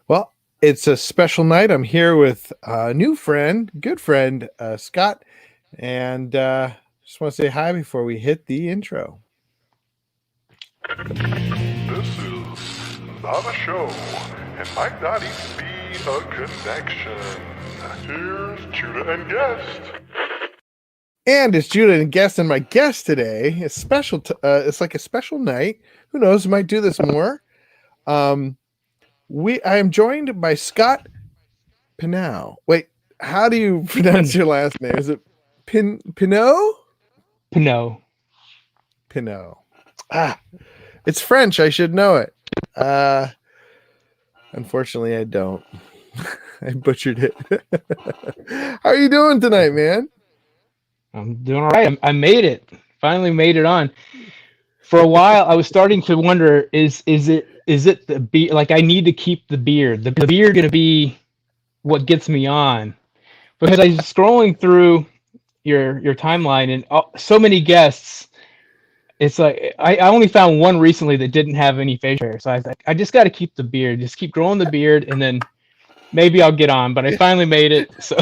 Well, it's a special night. I'm here with a new friend, good friend, Scott, and just want to say hi before we hit the intro. This is not a show. It might not even be a connection. Here's Judah and guest. And it's Judah and guest, and my guest today is special. It's like a special night. Who knows? We might do this more. I am joined by Scott Pinau. Wait, how do you pronounce your last name? Is it Pinot? No. Pinot. It's French. I should know it. Unfortunately, I don't. I butchered it. How are you doing tonight, man? I'm doing all right. I made it. Finally made it on. For a while, I was starting to wonder: is it the beard? Like, I need to keep the beard. The beard going to be what gets me on? Because I was scrolling through your timeline and so many guests. It's like I only found one recently that didn't have any facial hair. So I was like, I just got to keep the beard. Just keep growing the beard, and then maybe I'll get on. But I finally made it. So.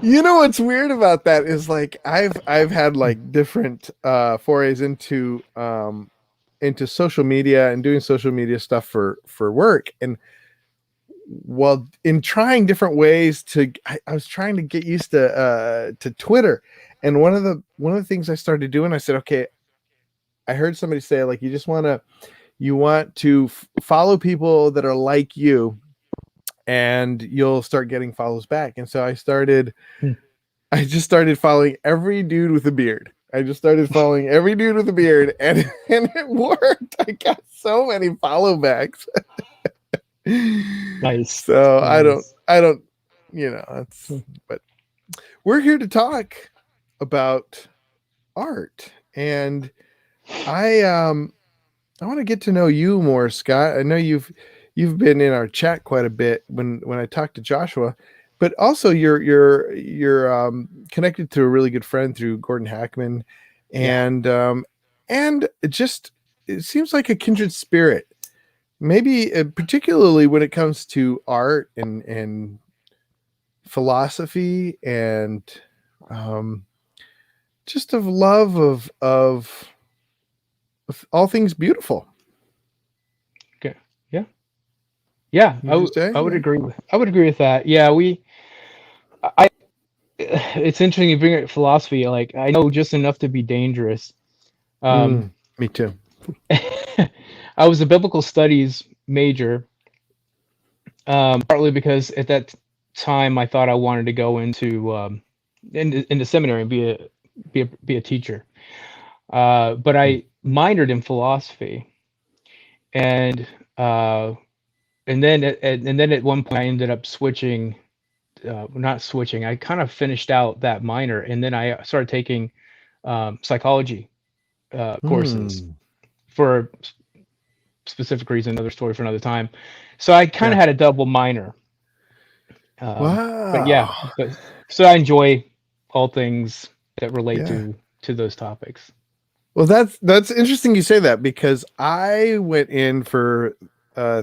You know what's weird about that is like I've had like different forays into social media and doing social media stuff for work, and well, in trying different ways I was trying to get used to Twitter, and one of the things I started doing, I said, okay, I heard somebody say like you want to follow people that are like you, and you'll start getting follows back. And so I just started following every dude with a beard. And it worked. I got so many follow backs. Nice. So nice. I don't, but we're here to talk about art. And I want to get to know you more, Scott. I know you've been in our chat quite a bit when I talked to Joshua, but also you're connected to a really good friend through Gordon Hackman, and it seems like a kindred spirit. Maybe particularly when it comes to art and philosophy and just of love of all things beautiful. Yeah, I would agree with that. Yeah, it's interesting you bring up philosophy. Like, I know just enough to be dangerous. Me too. I was a biblical studies major, partly because at that time I thought I wanted to go into seminary and be a teacher. But I minored in philosophy, and then at one point I ended up switching, not switching. I kind of finished out that minor, and then I started taking psychology courses for specific reason. Another story for another time. So I kind of had a double minor. Wow. But yeah, so I enjoy all things that relate to those topics. Well, that's interesting you say that, because I went in for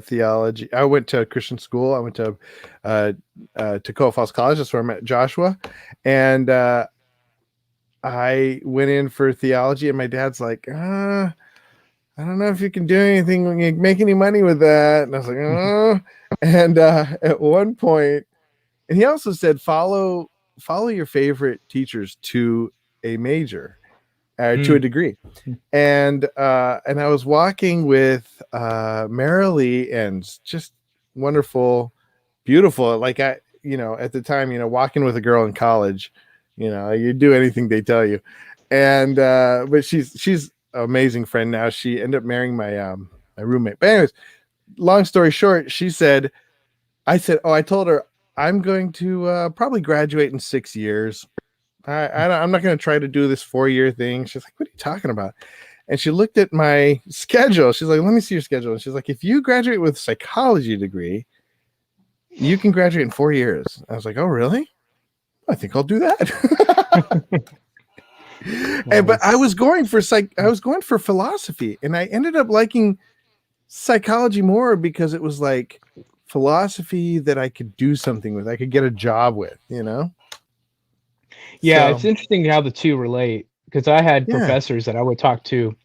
theology. I went to Christian school. I went to Toccoa Falls College. That's where I met Joshua, and I went in for theology. And my dad's like, I don't know if you can do anything, make any money with that. And I was like, and at one point, and he also said, follow your favorite teachers to a major. To a degree, and I was walking with Marilee, and just wonderful, beautiful. Like at the time, walking with a girl in college, you do anything they tell you, and but she's an amazing friend now. She ended up marrying my roommate. But anyways, long story short, I told her I'm going to probably graduate in 6 years. I'm not going to try to do this 4-year thing. She's like, what are you talking about? And she looked at my schedule. She's like, let me see your schedule. And she's like, if you graduate with a psychology degree, you can graduate in 4 years. I was like, oh, really? I think I'll do that. Nice. But I was going for philosophy, and I ended up liking psychology more because it was like philosophy that I could do something with, I could get a job with, you know? Yeah, So it's interesting how the two relate because I had yeah. professors that I would talk to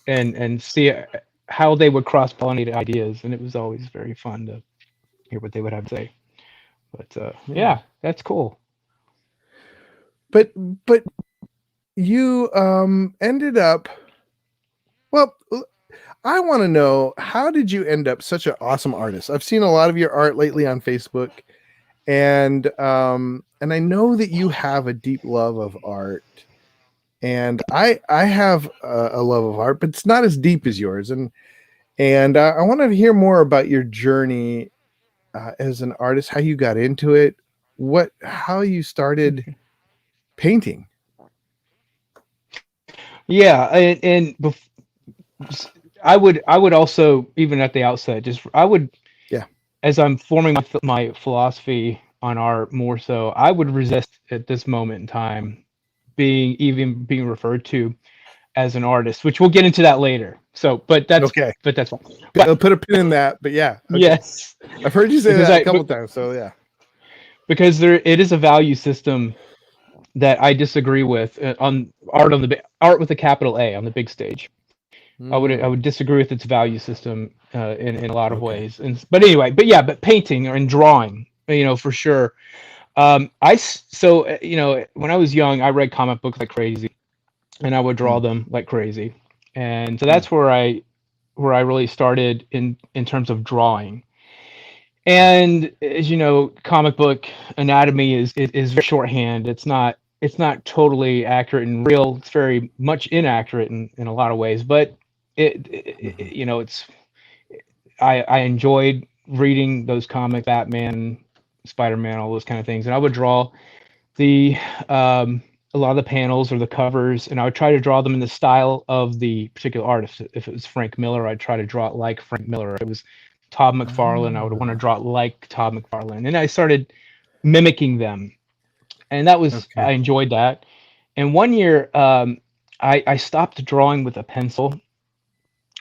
and see how they would cross pollinate ideas, and it was always very fun to hear what they would have to say. But Yeah. yeah, that's cool. But but you ended up, well, I want to know, how did you end up such an awesome artist? I've seen a lot of your art lately on Facebook, and I know that you have a deep love of art, and I have a love of art, but it's not as deep as yours, and I want to hear more about your journey as an artist, how you got into it, how you started painting. Yeah, I would also, even at the outset, just I would, Yeah. as I'm forming my philosophy on art more so, I would resist at this moment in time being referred to as an artist, which we'll get into that later. So, Okay. but that's fine. I'll But put a pin in that. But yeah. Okay. yes, I've heard you say because that a couple times. So yeah. because there it is a value system that I disagree with on art with a capital A on the big stage. I Mm, would disagree with its value system in a lot of okay. ways. And but anyway, but painting or in drawing, for sure. When I was young, I read comic books like crazy, and I would draw Mm, them like crazy, and so mm, that's where I really started in terms of drawing. yeah. And as you know, comic book anatomy is very shorthand. It's not totally accurate and real. It's very much inaccurate in a lot of ways, but Mhm. it's I enjoyed reading those comics, Batman, Spider-Man, all those kind of things, and I would draw the um, a lot of the panels or the covers, and I would try to draw them in the style of the particular artist. If it was Frank Miller, I'd try to draw it like Frank Miller. If it was Todd McFarlane, I would want to Ah, draw it like Todd McFarlane, and I started mimicking them, and that was okay. I enjoyed that. And one year, I stopped drawing with a pencil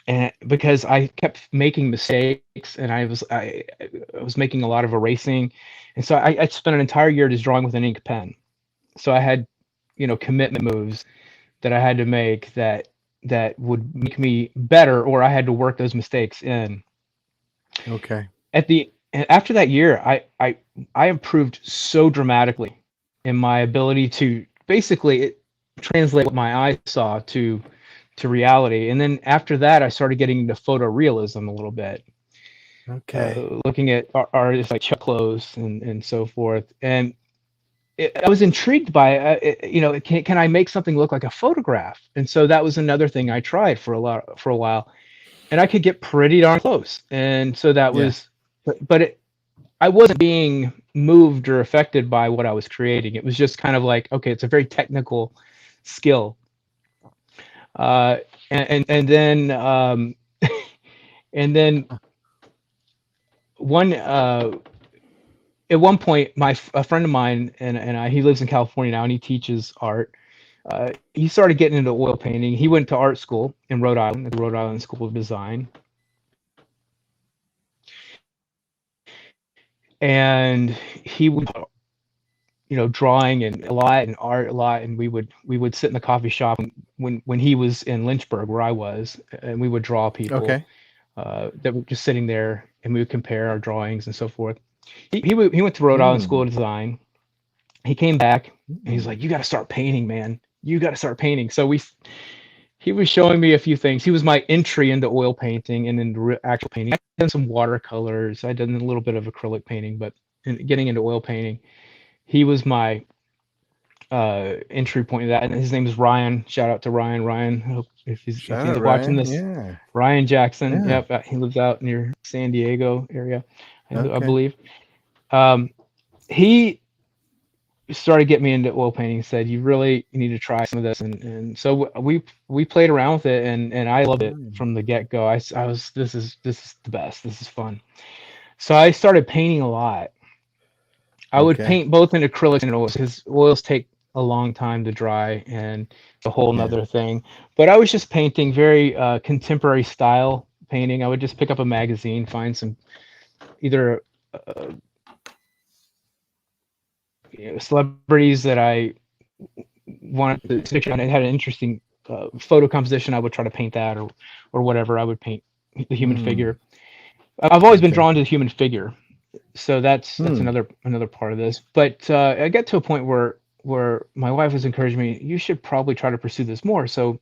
and because I kept making mistakes and I was making a lot of erasing, and so I spent an entire year just drawing with an ink pen. So I had, commitment moves that I had to make that would make me better, or I had to work those mistakes in. Okay. After that year, I improved so dramatically in my ability to basically translate what my eyes saw to reality. And then after that, I started getting into photorealism a little bit, Okay. looking at artists like Chuck Close and so forth. And I was intrigued by can I make something look like a photograph? And so that was another thing I tried for a while, and I could get pretty darn close. And so that Yeah. was, I wasn't being moved or affected by what I was creating. It was just kind of like, okay, it's a very technical skill. Uh, and then and then one at one point, a friend of mine and he lives in California now, and he teaches art. He started getting into oil painting. He went to art school in Rhode Island, at the Rhode Island School of Design, and he would, drawing and a lot and art a lot, and we would sit in the coffee shop when he was in Lynchburg, where I was, and we would draw people Okay. that were just sitting there, and we would compare our drawings and so forth. He went to Rhode Island School Mm, of Design. He came back and he's mm, like, "You got to start painting, man. You got to start painting." So he was showing me a few things. He was my entry into oil painting and into actual painting. I'd done some watercolors. I'd done a little bit of acrylic painting, but getting into oil painting, he was my entry point to that. And his name is Ryan. Shout out to Ryan. Ryan, I hope if shout he's out, watching Ryan. this, Yeah. Ryan Jackson. Yeah. Yep, he lives out near San Diego area, I Okay. believe. Um, he started getting me into oil painting. Said you really need to try some of this, and so we played around with it, and I loved it Mm, from the get go. I was this is the best. This is fun. So I started painting a lot. I would okay. paint both in acrylics and oils because oils take a long time to dry, and it's a whole Yeah. nother thing. But I was just painting very contemporary style painting. I would just pick up a magazine, find some either celebrities that I wanted to picture, and it had an interesting photo composition. I would try to paint that, or whatever. I would paint the human Hmm. figure. I've always been Okay. drawn to the human figure, so that's Hmm. another part of this. But I got to a point where my wife was encouraging me, you should probably try to pursue this more. So,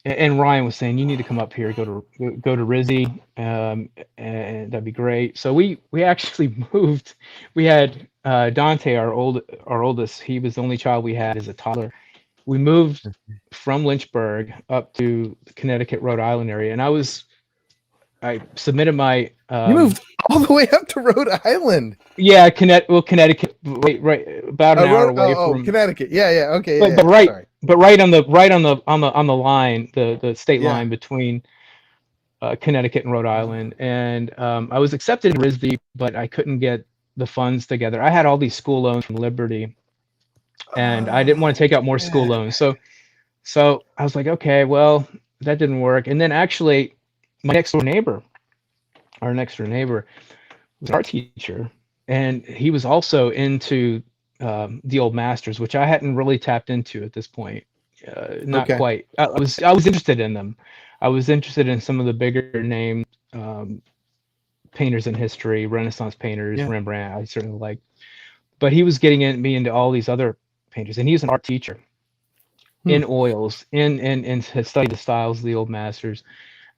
and Ryan was saying, you need to come up here, go to RISD, and that'd be great. So we actually moved. We had Dante, our oldest. He was the only child we had as a toddler. We moved from Lynchburg up to the Connecticut, Rhode Island area, and I submitted my You moved all the way up to Rhode Island. yeah, Connecticut, right about an hour away from, Connecticut. Yeah, yeah. Okay, but yeah, but yeah. right Sorry. but right on the line, the state Yeah. line between Connecticut and Rhode Island. And I was accepted in RISD, but I couldn't get the funds together. I had all these school loans from Liberty, and I didn't want to Oh, take out more school yeah. loans. So I was like, okay, well, that didn't work. And then actually, my our next door neighbor, was an art teacher, and he was also into the old masters, which I hadn't really tapped into at this point. Not Okay. quite. I was interested in them. I was interested in some of the bigger name um, painters in history, Renaissance painters, Yeah. Rembrandt. I certainly like, but he was getting me into all these other painters, and he's an art teacher Hmm. in oils, in had studied the styles of the old masters,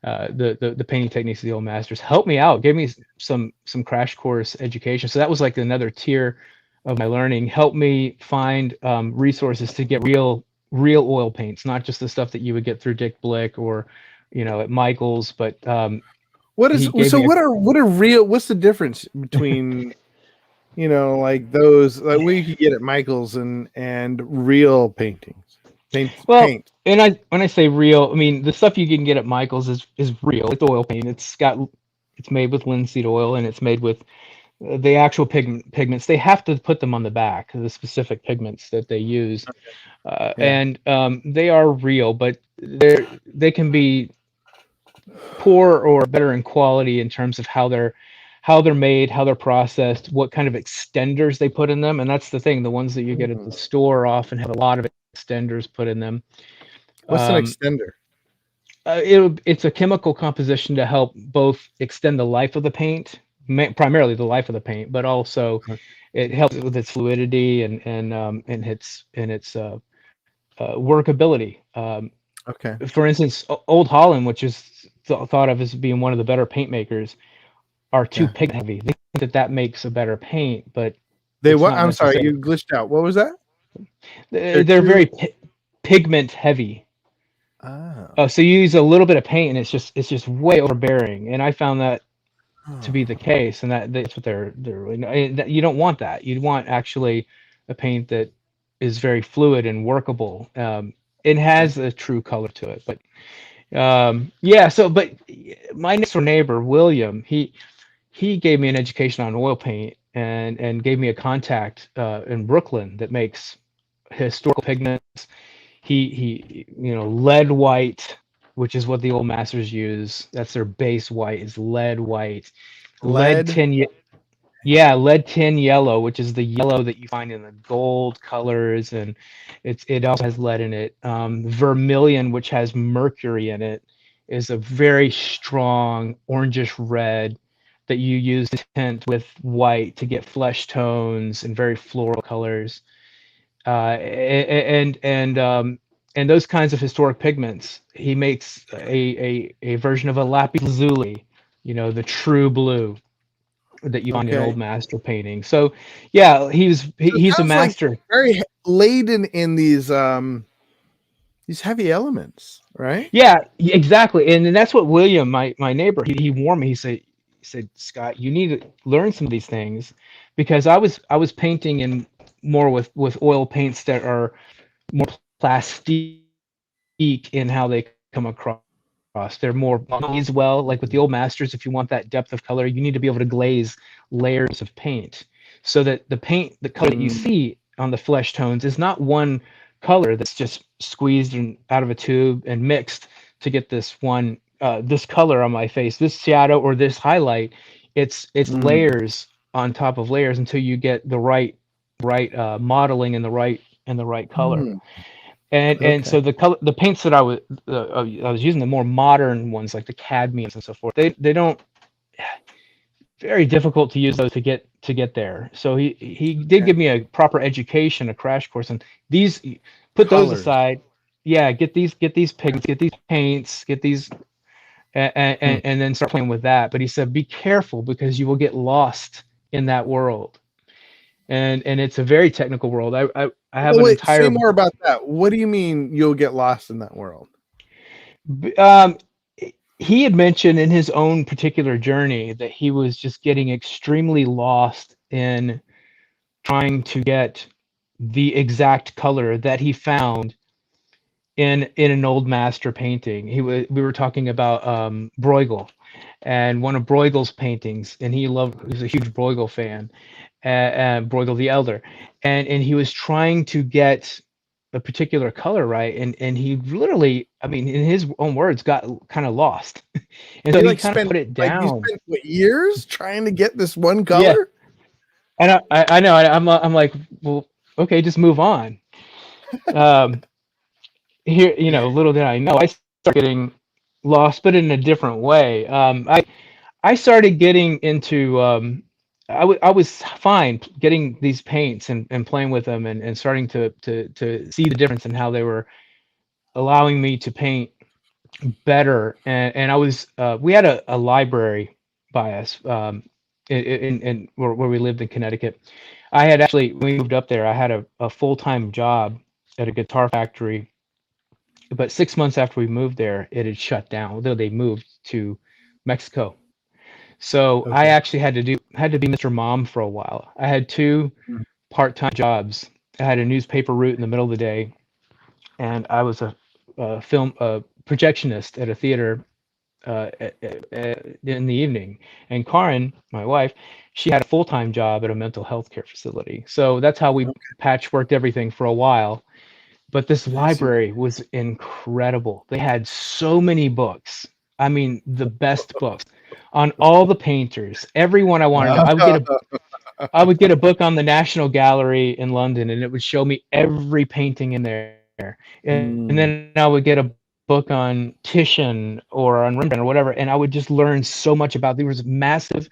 the painting techniques of the old masters. Helped me out, gave me some crash course education. So that was like another tier of my learning. Helped me find resources to get real oil paints, not just the stuff that you would get through Dick Blick or at Michaels, but What is he gave so? me What are real? What's the difference between like those like what you could get at Michael's and real paintings? well, Paint. and when I say real, I mean the stuff you can get at Michaels is real. It's oil paint. It's made with linseed oil, and it's made with the actual pigments. They have to put them on the back, the specific pigments that they use, Yeah. and they are real, but they can be poor or better in quality in terms of how they're made, how they're processed, what kind of extenders they put in them. And that's the thing, the ones that you get at the Hmm. store often have a lot of extenders put in them. What's an um, extender? it's a chemical composition to help both extend the life of the paint, primarily the life of the paint, but also it helps with its fluidity and its workability. Okay. For instance, Old Holland, which is thought of as being one of the better paint makers, are too Yeah. pigment heavy. They think that makes a better paint, but They it's what? not I'm sorry, necessary. you glitched out. What was that? They're They're too. very pigment heavy. Oh. So you use a little bit of paint, and it's just way overbearing. And I found that to be the Oh. case, and that's what you don't want that. You want actually a paint that is very fluid and workable. It Okay. has a true color to it, but yeah. So, but my next door neighbor, William, he gave me an education on oil paint and gave me a contact in Brooklyn that makes historical pigments. He lead white, which is what the old masters use. That's their base white is lead white. Lead Lead. tin, yeah, lead tin yellow, which is the yellow that you find in the gold colors, and it also has lead in it. Vermilion, which has mercury in it, is a very strong orangish red that you use to tint with white to get flesh tones and very floral colors. And those kinds of historic pigments, he makes a version of a lapis lazuli, the true blue that you find in Okay. old master paintings. So yeah, So it he's a sounds like master. very laden in these heavy elements, right? Yeah, exactly. And that's what William, my neighbor, he warned me. He said, Scott, you need to learn some of these things, because I was painting in more with oil paints that are more plastique in how they come across. They're more glaze well, like with the old masters. If you want that depth of color, you need to be able to glaze layers of paint, so that the color that you Mm, see on the flesh tones is not one color that's just squeezed out of a tube and mixed to get this one this color on my face, this shadow or this highlight. It's Mm, layers on top of layers until you get the right modeling and the right color. mm, And okay. so the paints that I was using, the more modern ones like the cadmiums and so forth. They don't, very difficult to use those to get there. So he did Okay. give me a proper education, a crash course, and these, put those Colors. aside. Yeah, get these pigments, get these paints, get these, Hmm. and then start playing with that. But he said, be careful because you will get lost in that world, and it's a very technical world. I have Well, an wait, say entire more about that. What do you mean you'll get lost in that world? um, he had mentioned in his own particular journey that he was just getting extremely lost in trying to get the exact color that he found in an old master painting. We were talking about Bruegel and one of Bruegel's paintings, and he was a huge Bruegel fan, Bruegel the Elder, and he was trying to get a particular color right, and he literally, I mean, in his own words, got kind of lost, and so You he like kind of spent put it like you down. spent what, years trying to get this one Yeah, color? and I know I'm like, well, okay, just move on. Um, Here, little did I know, I started getting lost, but in a different way. I started getting into, I was fine getting these paints and playing with them and starting to see the difference in how they were allowing me to paint better. And I was, we had a library by us, in where we lived in Connecticut. I had actually, when we moved up there, I had a full-time job at a guitar factory, but 6 months after we moved there, it had shut down. Although they moved to Mexico, so I Okay. actually had to be Mr. Mom for a while. I had two Mm, part-time jobs. I had a newspaper route in the middle of the day, and I was a film projectionist at a theater in the evening. And Karin, my wife, she had a full-time job at a mental health care facility. So that's how we okay. patchworked everything for a while. But this I see. library was incredible. They had so many books. I mean, the best books on all the painters, everyone I wanted to know. I would get a book on the National Gallery in London, and it would show me every painting in there. And Mm, then I would get a book on Titian or on Rembrandt or whatever, and I would just learn so much about. There was massive,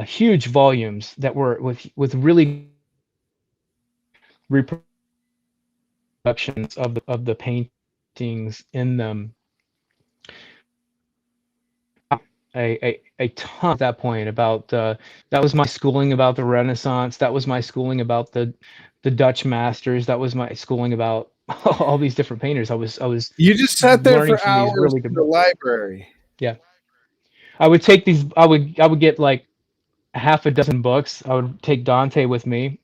huge volumes that were with really reproductions of the paintings in them. A ton at that point about, that was my schooling about the Renaissance. That was my schooling about the Dutch masters. That was my schooling about all these different painters. I was you just sat there learning for from these hours really good in the books. library. Yeah, I would take these. I would get like half a dozen books. I would take Dante with me.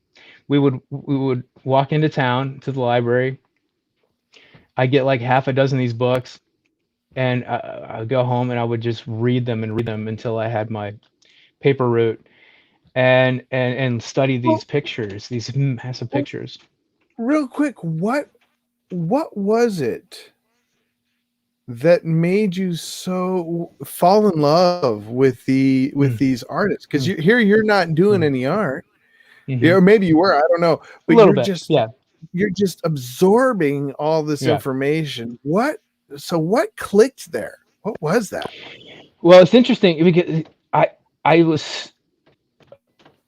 We would walk into town to the library. I get like half a dozen of these books, and I'd go home and I would just read them and read them until I had my paper route, and study Well, these pictures, these massive well, pictures. real quick, what was it that made you so fall in love with Mm, these artists? Because mm, you're not doing mm, any art. Yeah, hmm. or maybe you were, I don't know, A but little bit, yeah, you're just absorbing all this yeah. information. What clicked there? What was that? Well, it's interesting because I I was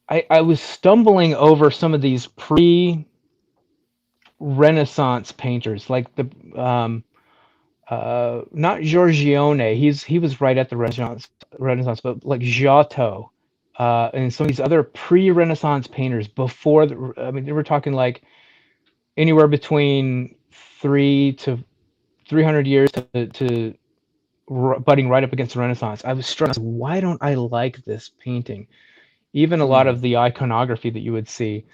I was stumbling over some of these pre-Renaissance painters, like the, not Giorgione. He was right at the Renaissance, but like Giotto, and some of these other pre-Renaissance painters before the. I mean, they were talking like anywhere between 300 years to butting right up against the Renaissance. I was struck. Why don't I like this painting? Even a lot Mm, of the iconography that you would see.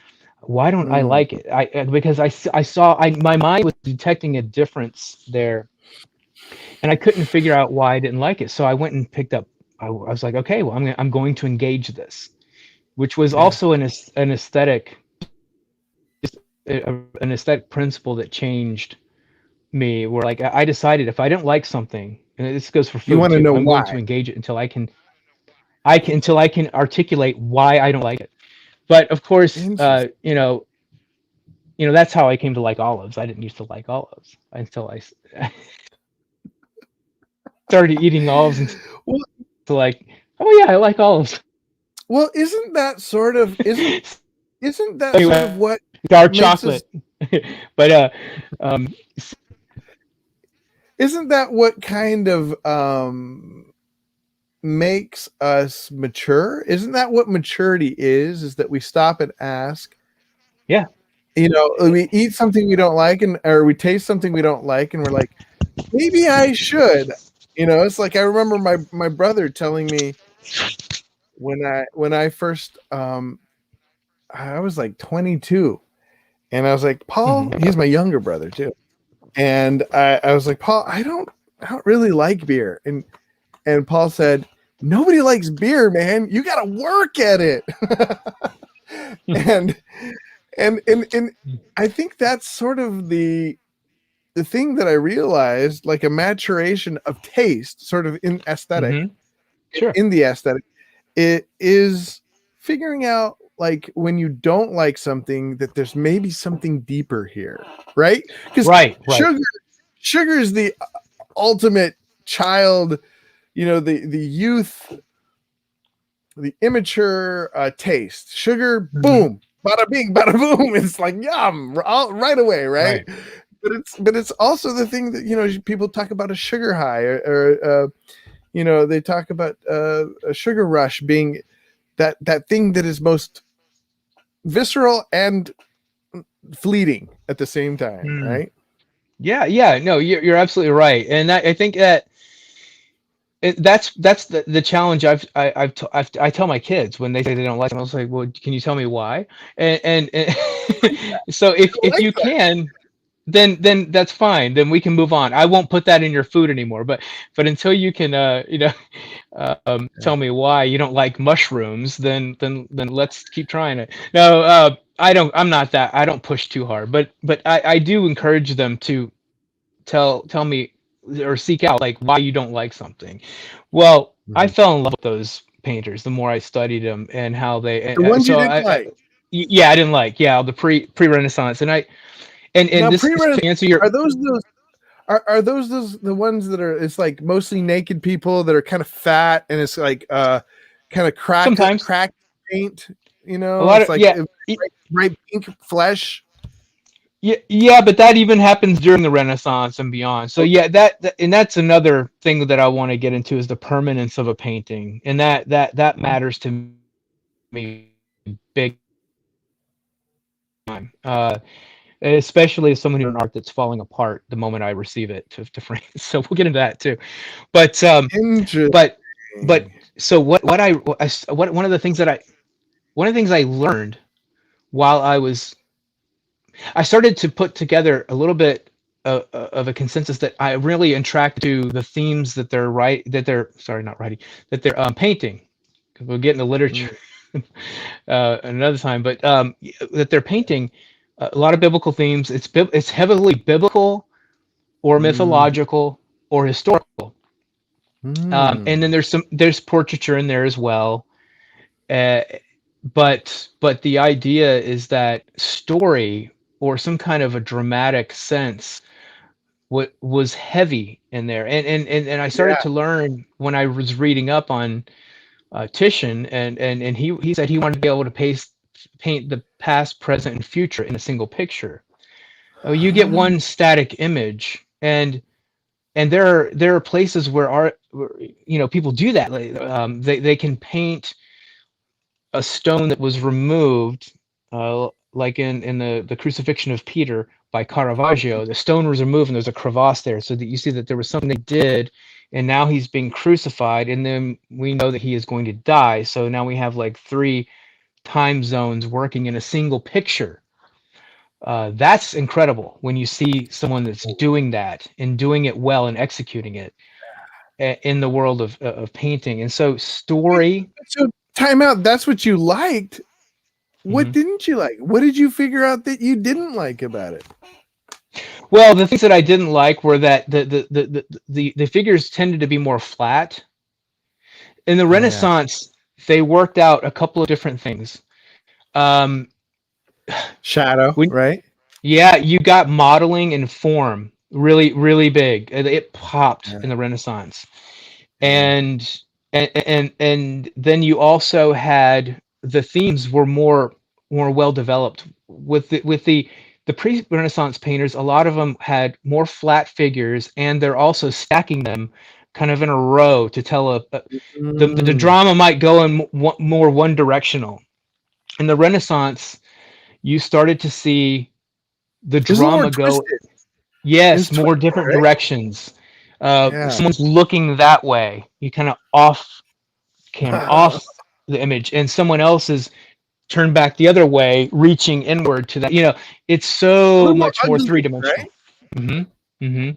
Why don't I mm, like it? Because I saw, my mind was detecting a difference there, and I couldn't figure out why I didn't like it. So I went and picked up. I was like, okay, well, I'm going to engage this, which was yeah. also an aesthetic, an aesthetic principle that changed me. Where like I decided if I didn't like something, and this goes for You food want to too. know I'm going why. to engage it until I can articulate why I don't like it. But of course, Interesting. that's how I came to like olives. I didn't used to like olives until I started eating olives and Well, to like, oh yeah, I like olives. well, isn't that sort of Anyway, what dark makes us? chocolate, but um, Isn't that what kind of makes us mature? Isn't that what maturity is? Is that we stop and ask, yeah. we eat something we don't like, or we taste something we don't like, and we're like, maybe I should. It's like I remember my brother telling me when I first I was like 22, and I was like, Paul, Mhm. he's my younger brother too, and I was like, Paul, I don't really like beer, and Paul said, nobody likes beer, man. You got to work at it. and and I think that's sort of the thing that I realized, like a maturation of taste, sort of in aesthetic, Mhm. Sure. in the aesthetic, it is figuring out like when you don't like something that there's maybe something deeper here, right? Because Right. Right. sugar is the ultimate child, the youth, the immature taste. Sugar, Mhm. boom, bada bing, bada boom. It's like yum, right away, right? Right. But it's also the thing that people talk about a sugar high, or they talk about a sugar rush being that thing that is most visceral and fleeting at the same time, Mm. right? Yeah. Yeah. No, you're absolutely right, and I think that that's the challenge I tell my kids when they say they don't like them. I was like, well, can you tell me why? And so I if like you that. can, then that's fine. Then we can move on. I won't put that in your food anymore. But until you can tell me why you don't like mushrooms, then let's keep trying it. No, I'm not that. I don't push too hard, but I do encourage them to tell me or seek out like why you don't like something. Well, I Mhm. fell in love with those painters the more I studied them and how they. The ones you So didn't like. yeah, I didn't like the pre-Renaissance, and Now, this is pre-Renaissance, to answer your. are those are those the ones that are? It's like mostly naked people that are kind of fat, and it's like kind of Sometimes crack paint. a lot It's of like yeah. bright pink flesh. Yeah, but that even happens during the Renaissance and beyond. So Okay. yeah, and that's another thing that I want to get into is the permanence of a painting, and that matters to me big time. Especially as someone who an art that's falling apart the moment I receive it to frame. So we'll get into that too. But Interesting. but but so what one of the things I learned while I started to put together a little bit of a consensus that I really attract to the themes that they're sorry not writing that they're painting. We'll get into literature another time, but that they're painting a lot of biblical themes. It's heavily biblical or Mm-hmm. mythological or historical, and then Mm. there's portraiture in there as well. Uh, but the idea is that story or some kind of a dramatic sense what was heavy in there, and I started Yeah. to learn when I was reading up on Titian, and he said he wanted to be able to paint the past, present, and future in a single picture. You get Ah, one static image, and there are places where art, where, people do that. Like, they can paint a stone that was removed, like in the Crucifixion of Peter by Caravaggio. The stone was removed, and there's a crevasse there, so that you see that there was something they did, and now he's being crucified, and then we know that he is going to die. So now we have like three time zones working in a single picture. That's incredible when you see someone that's doing that and doing it well and executing it in the world of painting. And so wait, story. so time out. That's what you liked. What Mhm. didn't you like? What did you figure out that you didn't like about it? Well, the things that I didn't like were that the figures tended to be more flat. In the Oh yeah, Renaissance, they worked out a couple of different things. Um, shadow, when right? Yeah, you got modeling and form really big. It popped Yeah, in the Renaissance, yeah. and and then you also had the themes were more well developed with the pre-Renaissance painters. A lot of them had more flat figures, and they're also stacking them kind of in a row to tell the Mm. drama might go in more one directional. In the Renaissance, you started to see the It's a little more drama go, twisted. It was yes, more twisted, different right? directions. Yeah. Someone's looking that way, you kind of off camera, A off the image, and someone else is turned back the other way, reaching inward to that. It's so little more much more ugly, three dimensional. right? hmm hmm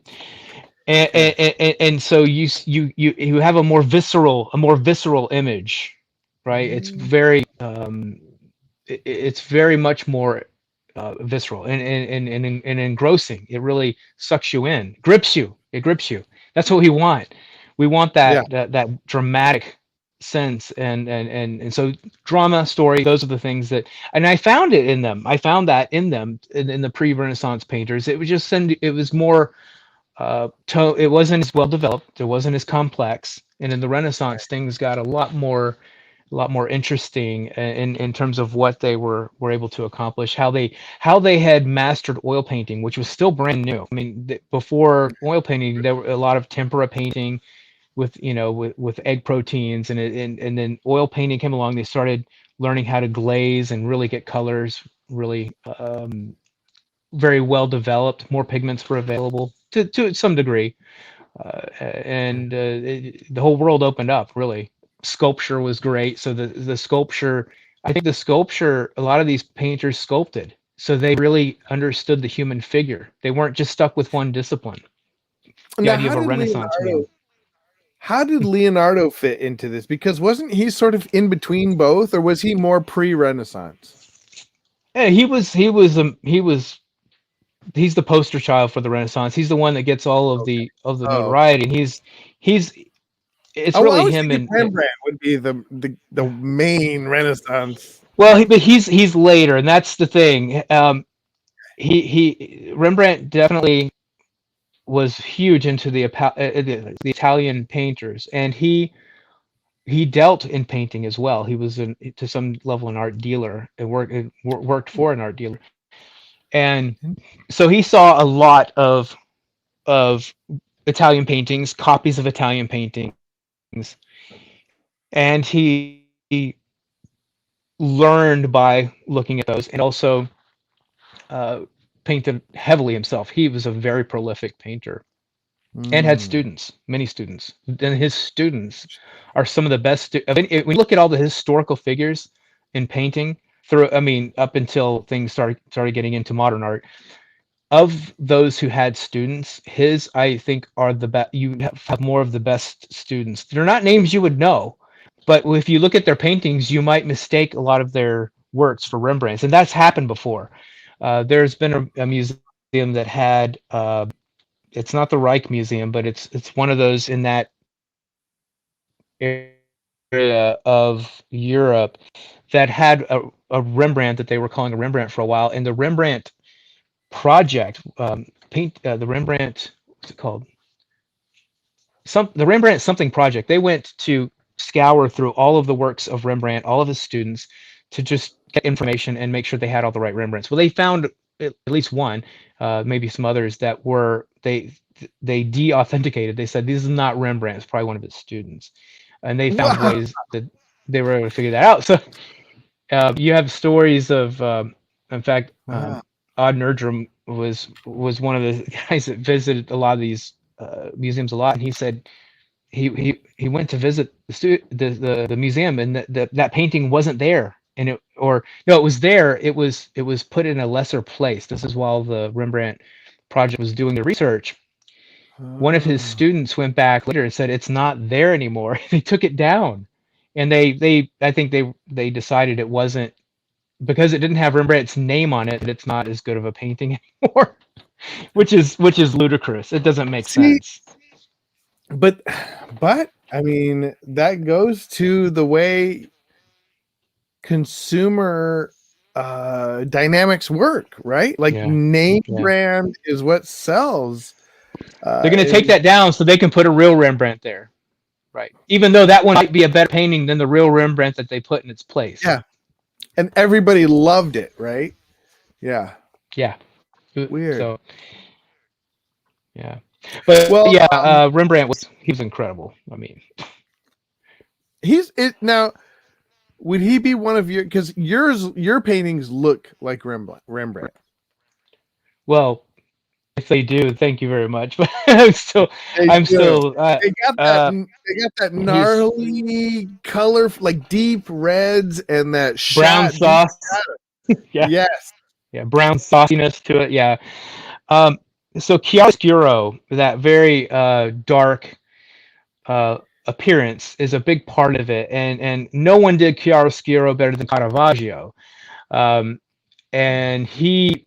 and, Okay. and so you have a more visceral image, right? It's Mm. very it's very much more visceral and engrossing. It really sucks you in, grips you. It grips you. That's what we want. We want Yeah. that dramatic sense, and so drama, story. Those are the things that, and I found it in them. I found that in them in the pre-Renaissance painters. It was just it was more it wasn't as well developed. It wasn't as complex. And in the Renaissance, things got a lot more interesting in terms of what they were able to accomplish, how they had mastered oil painting, which was still brand new. I mean, before oil painting, there were a lot of tempera painting with with egg proteins, and then oil painting came along. They started learning how to glaze and really get colors really very well developed. More pigments were available to some degree, and the whole world opened up. Really, sculpture was great. So the sculpture, I think the sculpture, a lot of these painters sculpted, so they really understood the human figure. They weren't just stuck with one discipline. The Now, idea of a Renaissance man. How did Leonardo fit into this? Because wasn't he sort of in between both, or was he more pre-Renaissance? Yeah, he's the poster child for the Renaissance. He's the one that gets all Okay. of the Oh, okay. notoriety, and he's it's Oh, I really was him thinking and Rembrandt would be the main Renaissance. well, but he's later, and that's the thing. He Rembrandt definitely was huge into the Italian painters, and he dealt in painting as well. He was to some level an art dealer and worked for an art dealer, and so he saw a lot of Italian paintings, copies of Italian paintings, and he learned by looking at those, and also uh, painted heavily himself. He was a very prolific painter and had Mm. students, many students. And his students are some of the best. When you look at all the historical figures in painting, through I mean, up until things started getting into modern art, of those who had students, his I think are the best. You have more of the best students. They're not names you would know, but if you look at their paintings, you might mistake a lot of their works for Rembrandt's, and that's happened before. There's been a museum that had it's not the Reich Museum, but it's one of those in that area of Europe that had a Rembrandt that they were calling a Rembrandt for a while, and the Rembrandt project paint the Rembrandt, what's it called, the Rembrandt something project. They went to scour through all of the works of Rembrandt, all of his students, to just get information and make sure they had all the right Rembrandts. Well, they found at least one, maybe some others that were they de-authenticated. They said this is not Rembrandt. It's probably one of his students, and they found Wow. ways that they were able to figure that out. So you have stories of, in fact, Wow. Odd Nerdrum was one of the guys that visited a lot of these museums a lot, and he said he went to visit the museum, and that painting wasn't there, and it or no, it was there. It was put in a lesser place. This is while the Rembrandt project was doing the research. One of his Oh. students went back later and said it's not there anymore. They took it down, and they I think they decided it wasn't because it didn't have Rembrandt's name on it. That it's not as good of a painting anymore. which is ludicrous. It doesn't make See, sense. but I mean that goes to the way consumer dynamics work, right? Like Yeah, name yeah. brand is what sells. They're going to take Is that down so they can put a real Rembrandt there, right? Even though that one might be a better painting than the real Rembrandt that they put in its place. yeah, and everybody loved it, right? Yeah, Yeah. weird. So yeah, but Well, yeah, Rembrandt he was incredible. I mean, he's it now. Would he be one of your? Because your paintings look like Rembrandt. Rembrandt. well, if they do, thank you very much. But I'm still, They I'm do. still, They got that. They got that he's gnarly color, like deep reds, and that brown shot deep. sauce. Yeah, Yes. yeah, brown sauciness to it. Yeah. Um, so chiaroscuro, that very dark uh, appearance, is a big part of it, and no one did chiaroscuro better than Caravaggio. Um, and he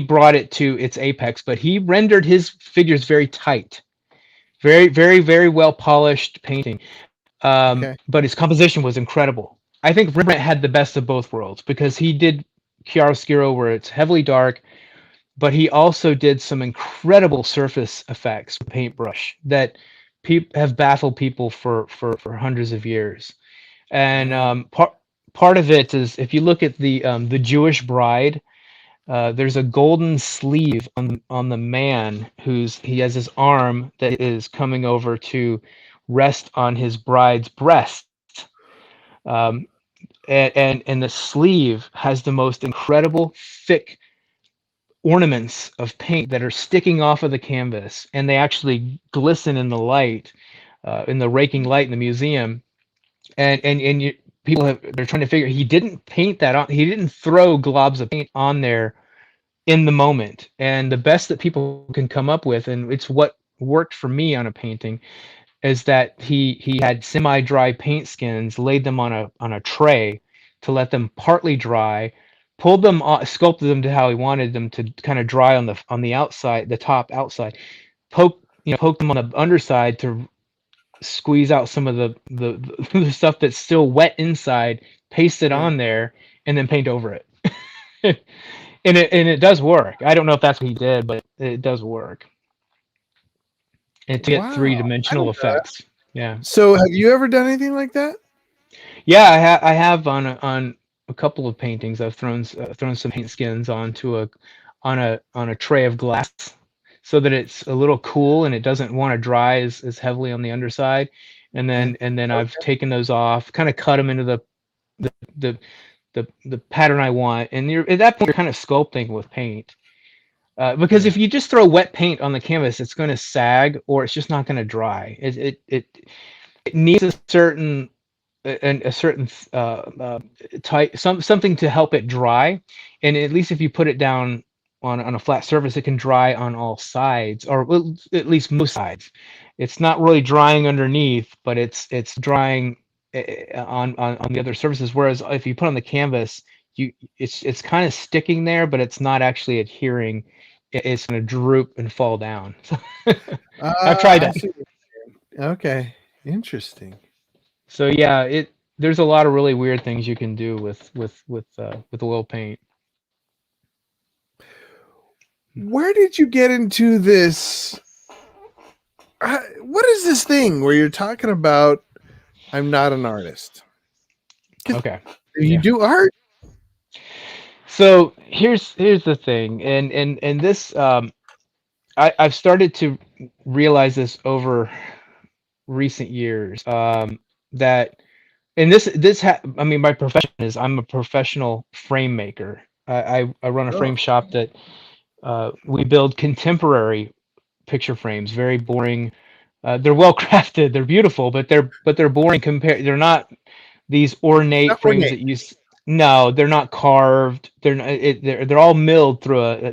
brought it to its apex, but he rendered his figures very tight, very very very well polished painting. Okay. But his composition was incredible. I think Rembrandt had the best of both worlds because he did chiaroscuro where it's heavily dark, but he also did some incredible surface effects with paintbrush that have baffled people for hundreds of years. And Uh, part of it is if you look at the Jewish bride, there's a golden sleeve on the man he has his arm that is coming over to rest on his bride's breast. Um, and the sleeve has the most incredible thick ornaments of paint that are sticking off of the canvas, and they actually glisten in the light, in the raking light in the museum. And people they're trying to figure he didn't paint that on. He didn't throw globs of paint on there in the moment. And the best that people can come up with, and it's what worked for me on a painting, is that he had semi-dry paint skins, laid them on a tray to let them partly dry, pulled them off, sculpted them to how he wanted them to kind of dry on the outside, the top outside, poke them on the underside to squeeze out some of the stuff that's still wet inside, paste it yeah. on there, and then paint over it. And it does work. I don't know if that's what he did, but it does work. And to get Wow. I three-dimensional didn't know that. effects. Yeah. So, have you ever done anything like that? Yeah, I have on a couple of paintings. I've thrown some paint skins onto a tray of glass so that it's a little cool and it doesn't want to dry as heavily on the underside. And Yeah. then I've Okay. taken those off, kind of cut them into the the pattern I want. And at that point you're kind of sculpting with paint. Because Yeah. if you just throw wet paint on the canvas, it's going to sag or it's just not going to dry. It needs a certain type something to help it dry, and at least if you put it down on a flat surface, it can dry on all sides, or at least most sides. It's not really drying underneath, but it's drying on the other surfaces. Whereas if you put on the canvas, it's kind of sticking there, but it's not actually adhering. It's going to droop and fall down. I've tried I that. see. Okay. Interesting. So yeah, there's a lot of really weird things you can do with oil paint. Where did you get into this? What is this thing where you're talking about? I'm not an artist. Okay. You Yeah. do art. So here's the thing, and this I've started to realize this over recent years, that and I mean my profession is I'm a professional frame maker. I run a Oh, frame shop that we build contemporary picture frames, very boring. They're well crafted, they're beautiful, but they're boring compared. They're not these ornate not frames ornate. that no, they're not carved. They're all milled through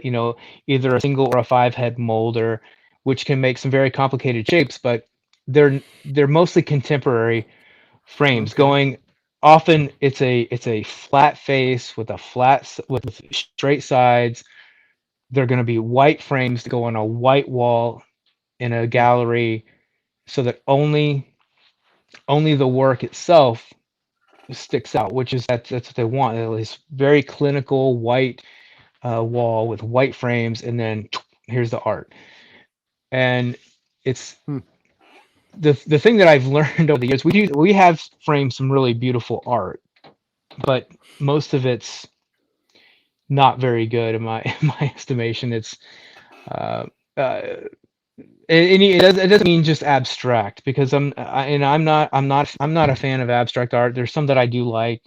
either a single or a five head molder, which can make some very complicated shapes. But they're mostly contemporary frames. Okay. Going often it's a flat face with with straight sides, they're going to be white frames that go on a white wall in a gallery, so that only the work itself sticks out, which is that's what they want. This very clinical white wall with white frames, and then here's the art. And it's Hmm. the thing that I've learned over the years. We have framed some really beautiful art, but most of it's not very good in my in my estimation. It's uh, uh, it doesn't mean just abstract, because I'm not a fan of abstract art. There's some that I do like,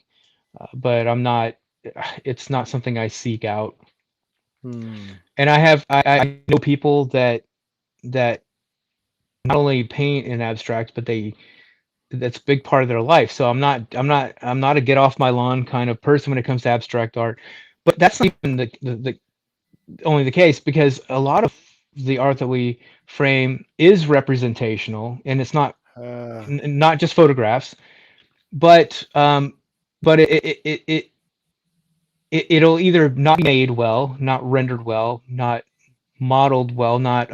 but I'm not. It's not something I seek out. Hmm. And I know people that not only paint in abstract, but that's a big part of their life. So I'm not a get off my lawn kind of person when it comes to abstract art. But that's not even the only the case, because a lot of the art that we frame is representational, and it's not Uh, not just photographs, but it'll either not be made well, not rendered well, not modeled well, not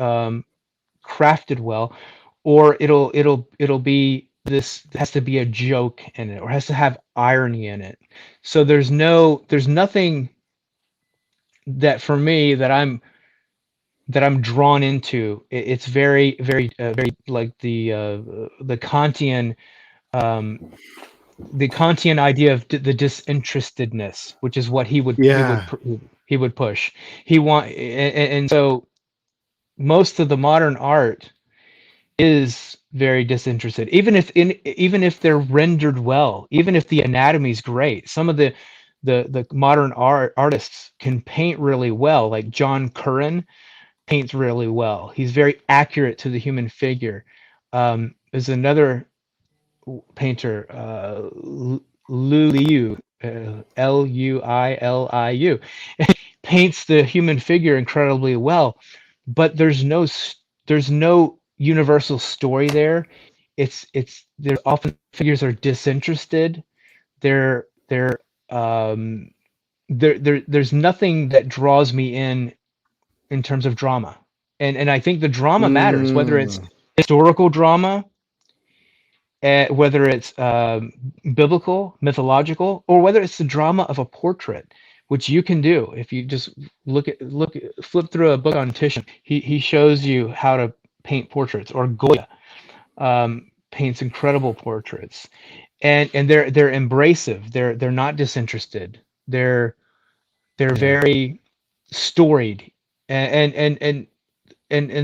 crafted well, or it'll be this has to be a joke in it, or has to have irony in it. So there's nothing that for me that I'm drawn into. It's very like um, the Kantian idea of the disinterestedness, which is what yeah. he would push. And so most of the modern art is very disinterested, even if they're rendered well, even if the anatomy's great. Some of the modern artists can paint really well, like John Curran paints really well. He's very accurate to the human figure. There's another painter, Lu Liu, Luiliu, paints the human figure incredibly well, but there's no universal story there. It's there's often figures are disinterested. They're there's nothing that draws me in terms of drama. And I think the drama matters, whether it's Mm. historical drama, whether it's biblical, mythological, or whether it's the drama of a portrait, which you can do if you just flip through a book on Titian. He shows you how to paint portraits, or Goya paints incredible portraits, and they're embracive. They're not disinterested. They're Yeah. very storied, and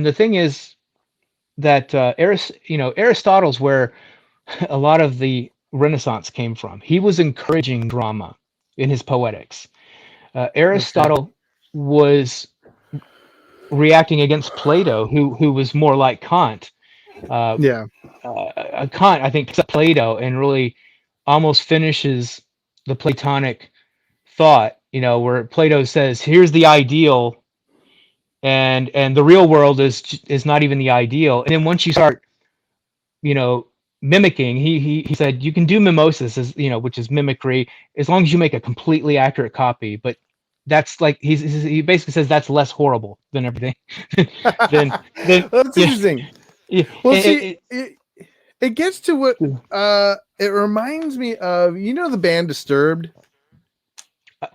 the thing is that Aristotle's where a lot of the Renaissance came from. He was encouraging drama in his poetics. Okay. Aristotle was reacting against Plato, who was more like Kant. Uh, Yeah. Kant, I think, picks up Plato and really almost finishes the Platonic thought. Where Plato says, "Here's the ideal, and the real world is not even the ideal." And then once you start you know, mimicking. He said you can do mimosis, as which is mimicry, as long as you make a completely accurate copy. But that's like he basically says that's less horrible than everything. then then That's yeah, interesting. yeah Well, see, it gets to what it reminds me of. You know the band Disturbed.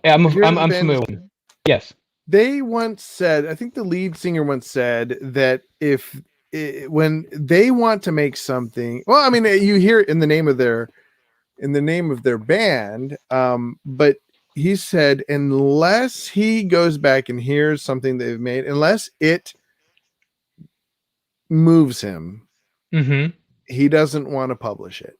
Have you heard of the I'm band familiar with it. Disturbed? Yes. They once said, I think the lead singer once said that when they want to make something, well, I mean, you hear it in the name of their band, but he said unless he goes back and hears something they've made, unless it moves him, Mm-hmm. he doesn't want to publish it.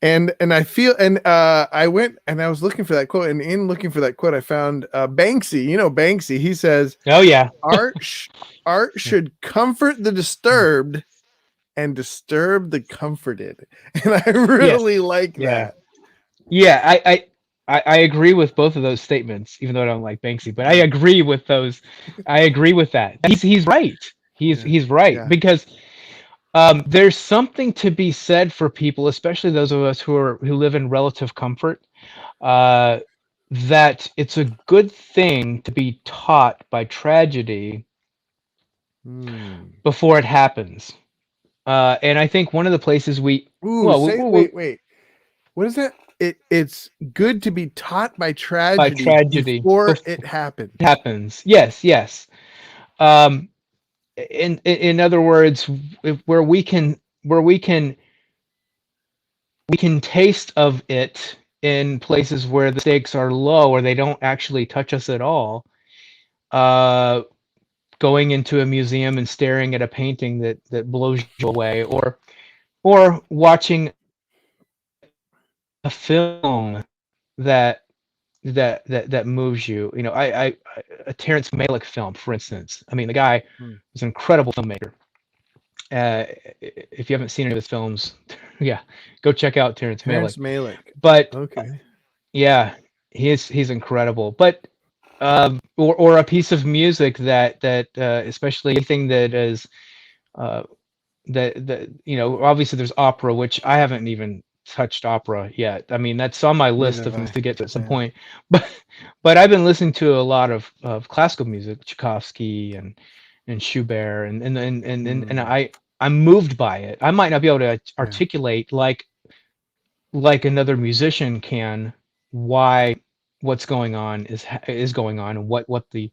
And I feel, and I went and I was looking for that quote, and in looking for that quote, I found Banksy. You know Banksy. He says, Oh yeah. art should comfort the disturbed and disturb the comforted." And I Yes. really like Yeah. that. Yeah. I agree with both of those statements, even though I don't like Banksy, but I agree with those. I agree with that. He's right. Yeah. He's right, Yeah. because there's something to be said for people, especially those of us who live in relative comfort. Uh, that it's a good thing to be taught by tragedy Hmm. before it happens. And I think one of the places Ooh, well, say wait. What is that? It's good to be taught by by tragedy tragedy before before it happens. it happens. Yes, yes. Um, in other words, where we can taste of it in places where the stakes are low or they don't actually touch us at all. Uh, Going into a museum and staring at a painting that blows you away, or watching a film that that moves you. You know, a Terrence Malick film, for instance. I mean, the guy Hmm. was an incredible filmmaker. If you haven't seen any of his films, yeah, go check out Terrence Malick. Terrence Malick. But Okay. yeah, he's incredible. But or a piece of music that especially anything that is uh, that you know, obviously there's opera, which I haven't even touched opera yet. I mean, that's on my Neither list have of things I. to get to at some Yeah. point. But but I've been listening to a lot of classical music, Tchaikovsky and Schubert, and Hmm. I'm moved by it. I might not be able to Yeah. articulate like another musician can why what's going on is going on and what the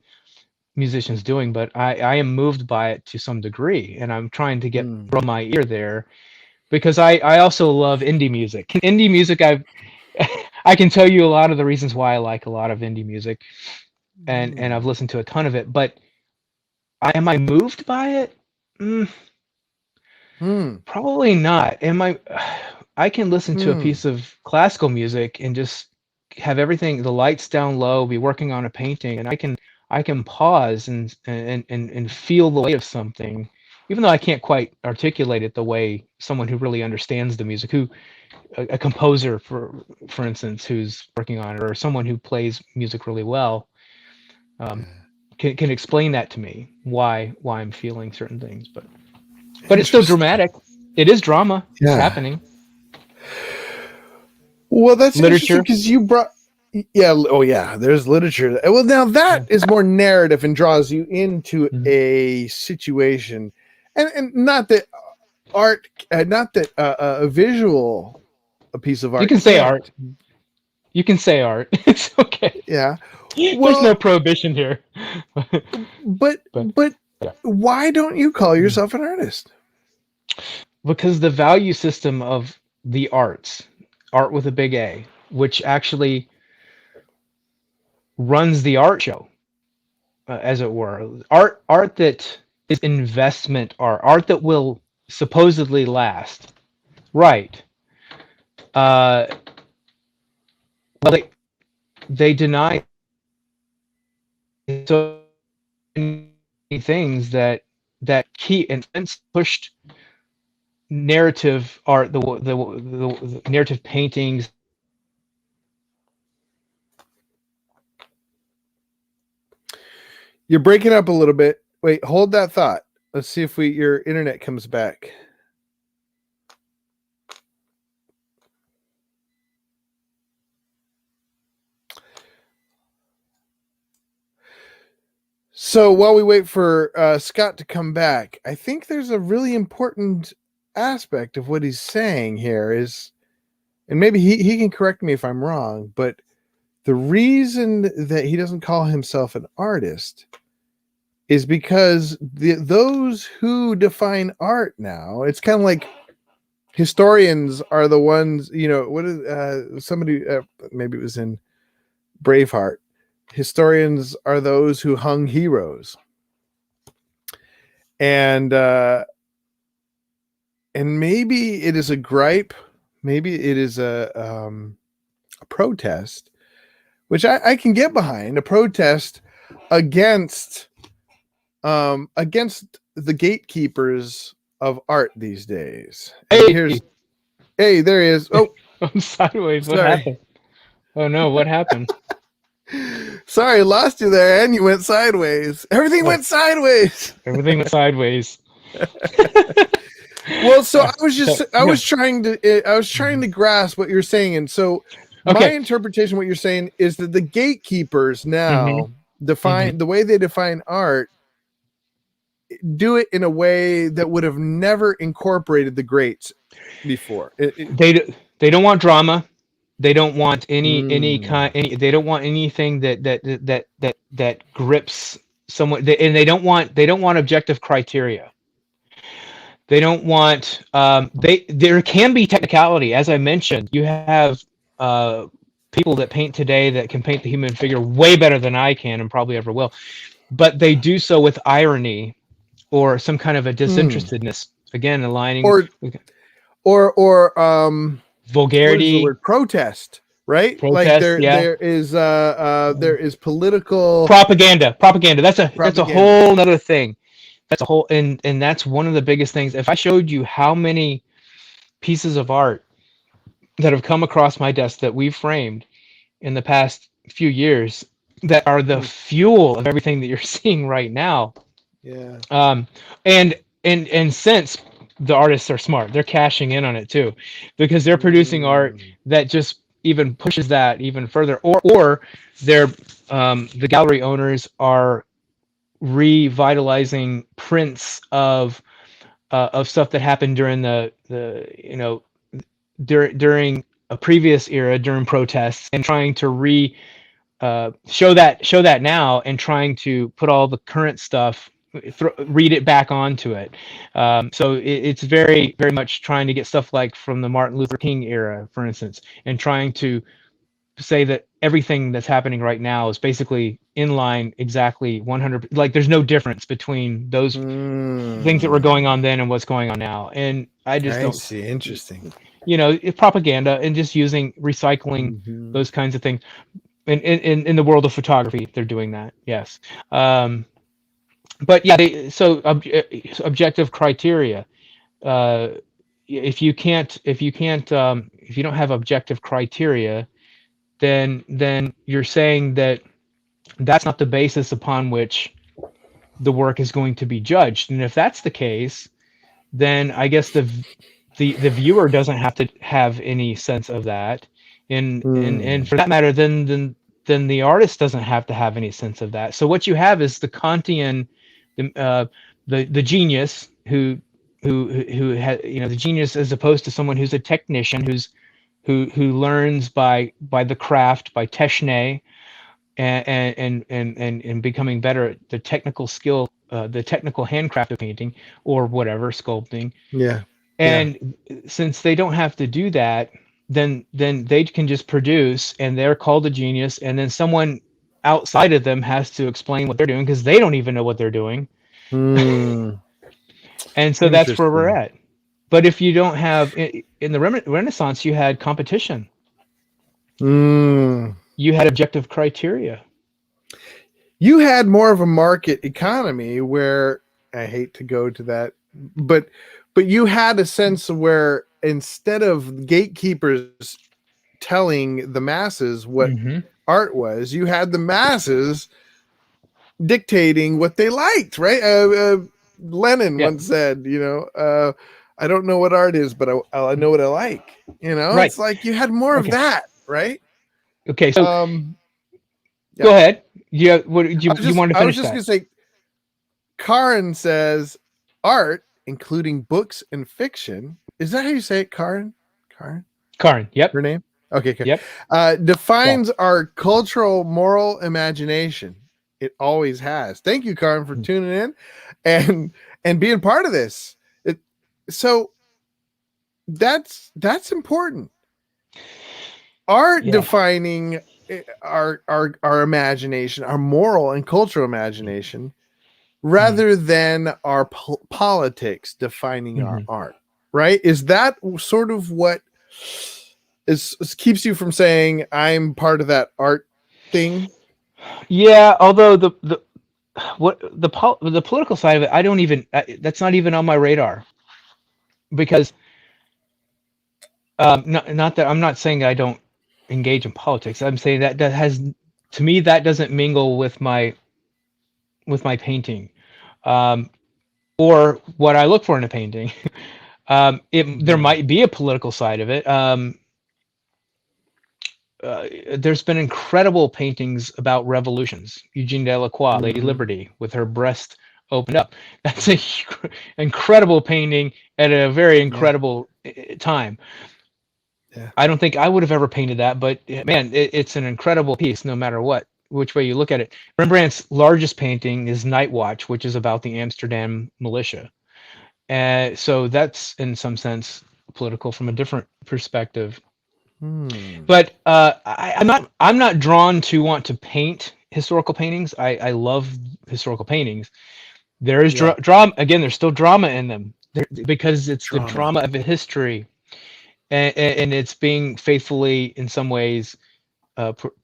musician's doing, but I am moved by it to some degree, and I'm trying to get Hmm. from my ear there because I also love indie music. Indie music, I can tell you a lot of the reasons why I like a lot of indie music, and I've Hmm. listened to a ton of it. But am I moved by it? Mm, Hmm. probably not. Am I? I can listen to a Hmm. piece of classical music and just have everything, the lights down low, be working on a painting, and I can pause and feel the weight of something, even though I can't quite articulate it the way someone who really understands the music, who a composer for instance, who's working on it, or someone who plays music really well, um, Yeah. can explain that to me why I'm feeling certain things. But it's still Interesting. dramatic. It is drama. It's Yeah. happening. Well, that's interesting Literature. because you brought. Yeah. Oh, yeah. There's literature. Well, now that Yeah. is more narrative and draws you into Mhm. a situation, and not that art, not that a visual a piece of You art can say art. can't. You can say art. It's okay. Yeah. There's Well, no prohibition here. But but yeah. why don't you call Mhm. yourself an artist? Because the value system of the arts, art with a big A, which actually runs the art show, as it were, art that is investment art that will supposedly last. Right. Uh, well, they deny so many things that key and pushed narrative art, the narrative paintings. You're breaking up a little bit. Wait, hold that thought. Let's see if your internet comes back. So while we wait for Scott to come back, I think there's a really important aspect of what he's saying here is, and maybe he can correct me if I'm wrong, but the reason that he doesn't call himself an artist is because those who define art now, it's kind of like historians are the ones, what is somebody, maybe it was in Braveheart, historians are those who hung heroes. And maybe it is a gripe, maybe it is a protest, which I can get behind, a protest against against the gatekeepers of art these days. And Hey, hey, there he is. Oh, I'm sideways. What sorry. happened? Oh no, what happened? Sorry, lost you there, and you went sideways. Everything Oh, went sideways. everything went sideways. Well, so I was So just I yeah. was trying to grasp what you're saying, and so my Okay. interpretation, what you're saying is that the gatekeepers now define the way they define art, do it in a way that would have never incorporated the greats before. They don't want drama. They don't want any Mm. kind any. They don't want anything that grips someone. And they don't want objective criteria. They don't want there can be technicality, as I mentioned. You have people that paint today that can paint the human figure way better than I can and probably ever will, but they do so with irony or some kind of a disinterestedness. Again, aligning or what is the vulgarity, word? Protest, right? Like protest, yeah, there is political propaganda. That's a propaganda. whole other thing. That's a whole and that's one of the biggest things. If I showed you how many pieces of art that have come across my desk that we've framed in the past few years that are the fuel of everything that you're seeing right now. Yeah. And since the artists are smart, they're cashing in on it too, because they're producing art that just even pushes that even further, or they're the gallery owners are revitalizing prints of stuff that happened during the during a previous era during protests and trying to show that now and trying to put all the current stuff read it back onto it. So it's very very much trying to get stuff like from the Martin Luther King era, for instance, and trying to say that everything that's happening right now is basically in line exactly 100, like there's no difference between those things that were going on then and what's going on now. And I just I don't, see. Interesting. it's propaganda and just recycling those kinds of things. In the world of photography, they're doing that. Yes. But yeah, objective criteria. Uh, if you don't have objective criteria, then you're saying that that's not the basis upon which the work is going to be judged. And if that's the case, then I guess the viewer doesn't have to have any sense of that. And for that matter, then the artist doesn't have to have any sense of that. So what you have is the Kantian, the genius who had, the genius, as opposed to someone who's a technician who learns by the craft, by techne, and becoming better at the technical skill, the technical handcraft of painting or whatever, sculpting. Yeah. And since they don't have to do that, then they can just produce, and they're called a genius, and then someone outside of them has to explain what they're doing because they don't even know what they're doing. And so that's where we're at. But if you don't have, in the Renaissance, you had competition. You had objective criteria. You had more of a market economy where, I hate to go to that, but you had a sense of where instead of gatekeepers telling the masses what art was, you had the masses dictating what they liked, right? Lenin once said, I don't know what art is, but I know what I like. Right. It's like you had more of that, right? Okay, so go ahead. Yeah, what you want to finish that? I was just going to say, Karin says art, including books and fiction. Is that how you say it, Karin? Karin, yep. Her name? Okay. Yep. Defines our cultural moral imagination. It always has. Thank you, Karin, for tuning in and being part of this. So that's important. Art defining our imagination, our moral and cultural imagination, rather than our politics defining our art, right? Is that sort of what keeps you from saying I'm part of that art thing? Yeah, although the political side of it, I don't even, that's not even on my radar, because not that I'm not saying I don't engage in politics. I'm saying that has, to me, that doesn't mingle with my painting, or what I look for in a painting. There might be a political side of it, there's been incredible paintings about revolutions. Eugene Delacroix, Lady Mm, Liberty, with her breast opened up. That's a incredible painting at a very yeah, incredible time. yeah. I don't think I would have ever painted that, but man, it's an incredible piece, no matter which way you look at it. Rembrandt's largest painting is Night Watch, which is about the Amsterdam militia. And so that's in some sense political from a different perspective. Hmm. But I'm not drawn to want to paint historical paintings. I love historical paintings. There is Yeah, drama again. There's still drama in them because it's the drama. drama of a history, and it's being faithfully in some ways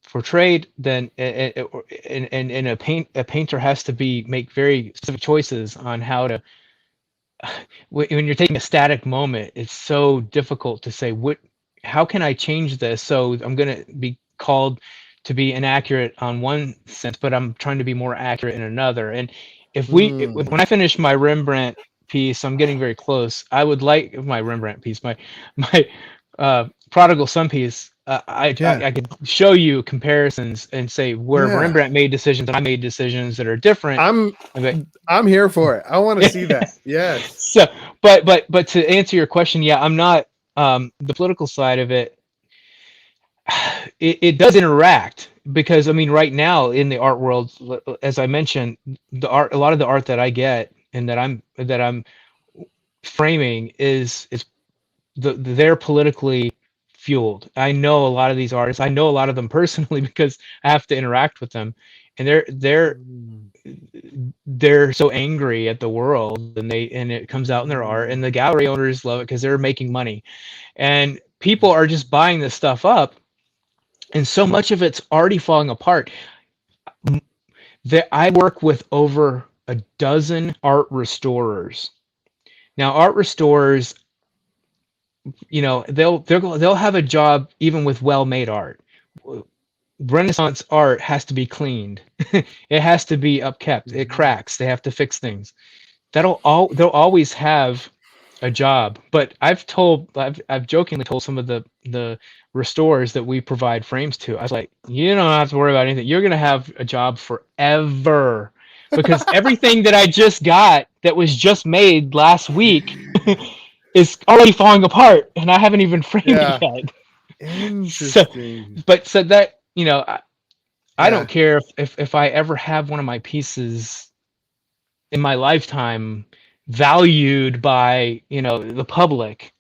portrayed. Then and a painter has to be make very specific choices on how to when you're taking a static moment, it's so difficult to say how can I change this? So I'm going to be called to be inaccurate on one sense, but I'm trying to be more accurate in another. And Hmm. when I finish my Rembrandt piece, I'm getting very close. I would like my Rembrandt piece, my Prodigal Son piece. Yeah, I could show you comparisons and say where yeah. Rembrandt made decisions and I made decisions that are different. I'm But I'm here for it. I want to see that. Yes. so, but to answer your question, yeah, I'm not the political side of it. It does interact because I mean, right now in the art world, as I mentioned, a lot of the art that I get and that I'm framing is they're politically fueled. I know a lot of these artists. I know a lot of them personally because I have to interact with them, and Mm, they're so angry at the world, and it comes out in their art, and the mm, gallery owners love it because they're making money, and people are just buying this stuff up, and so much of it's already falling apart. That I work with over a dozen art restorers. Now, art restorers, they'll have a job even with well-made art. Renaissance art has to be cleaned. It has to be upkept. It mhm. cracks. They have to fix things. They'll always have a job. But I've jokingly told some of the restorers that we provide frames to. I was like, you don't have to worry about anything. You're gonna have a job forever because everything that I just got that was just made last week is already falling apart, and I haven't even framed it Yeah. yet. So, Interesting. so that I don't Yeah. care if I ever have one of my pieces in my lifetime valued by the public,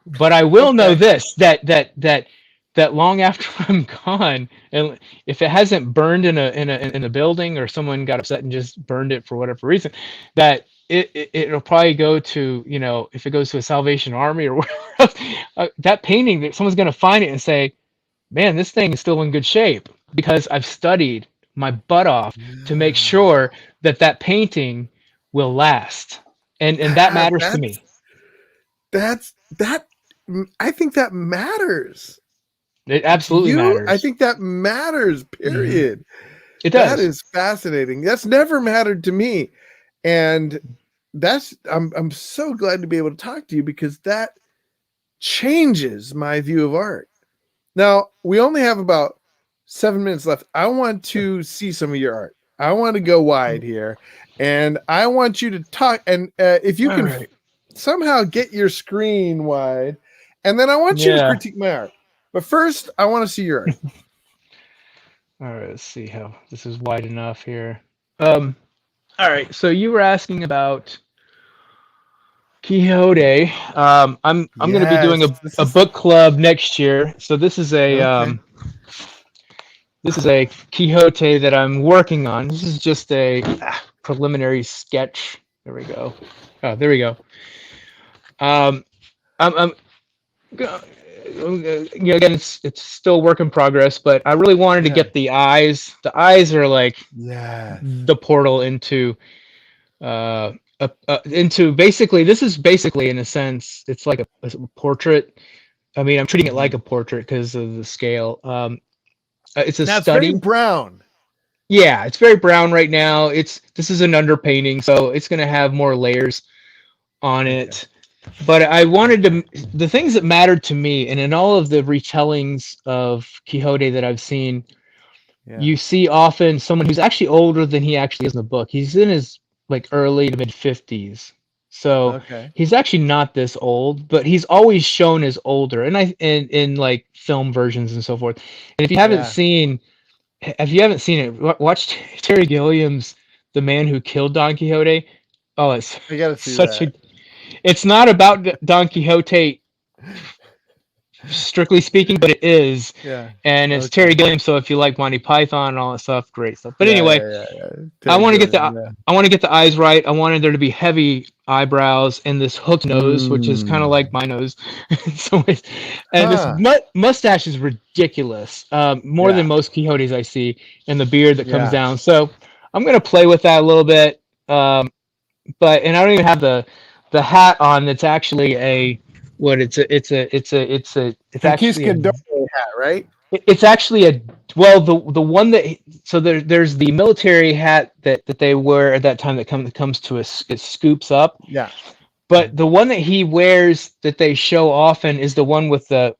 but I will know Okay. this that long after I'm gone, and if it hasn't burned in a building or someone got upset and just burned it for whatever reason, that it'll probably go to if it goes to a Salvation Army or whatever else, that painting that someone's going to find it and say, man, this thing is still in good shape because I've studied my butt off to make Yeah. sure that painting will last, and that Ah, matters to me. that I think that matters. It To absolutely you, I matters. think that matters, Hmm. period. It That does. is fascinating. That's never mattered to me. And I'm so glad to be able to talk to you because that changes my view of art. Now, we only have about 7 minutes left. I want to see some of your art. I want to go wide here, and I want you to talk. And if you All can right. somehow get your screen wide, and then I want you to Yeah. critique my art. But first, I want to see your art. All right. Let's see how this is wide enough here. Um. All right. So you were asking about Quixote. I'm going to be doing Yes, this a is book club next year. So okay. this is a Quixote that I'm working on. This is just a preliminary sketch. There we go. Oh, there we go. Um, I'm again, it's still work in progress, but I really wanted to Yeah. get the eyes. The eyes are like Yes. the portal into basically. This is basically in a sense, it's like a portrait. I mean, I'm treating it like Mhm. a portrait because of the scale. It's a Now it's very study. brown. Yeah, it's very brown right now. This is an underpainting, so it's gonna have more layers on Okay. it. but I wanted to the things that mattered to me, and in all of the retellings of Quixote that I've seen, Yeah. you see often someone who's actually older than he actually is in the book. He's in his like early to mid 50s. So Okay. he's actually not this old, but he's always shown as older. And in like film versions and so forth. And Yeah. if you haven't seen it, watch Terry Gilliam's The Man Who Killed Don Quixote. Oh, it's I gotta see such that. a it's not about Don Quixote strictly speaking, but it is. Yeah. And it's Terry Okay. Gilliam, so if you like Monty Python and all that stuff, great stuff. But Yeah, anyway, yeah, yeah, yeah. I Terry want to get Gilliam, the yeah. I want to get the eyes right. I wanted there to be heavy eyebrows and this hooked nose, which is kind of Mm. like my nose. So and this Huh. mustache is ridiculous, more than Yeah. most Quixotes I see, and the beard that comes Yeah. down. So I'm gonna play with that a little bit. But and I don't even have the hat on. It's actually a what? It's actually a Conquistador hat, right? it's actually a well the one that so there's the military hat that they wear at that time that comes to us it scoops up, Yeah. but the one that he wears that they show often is the one with the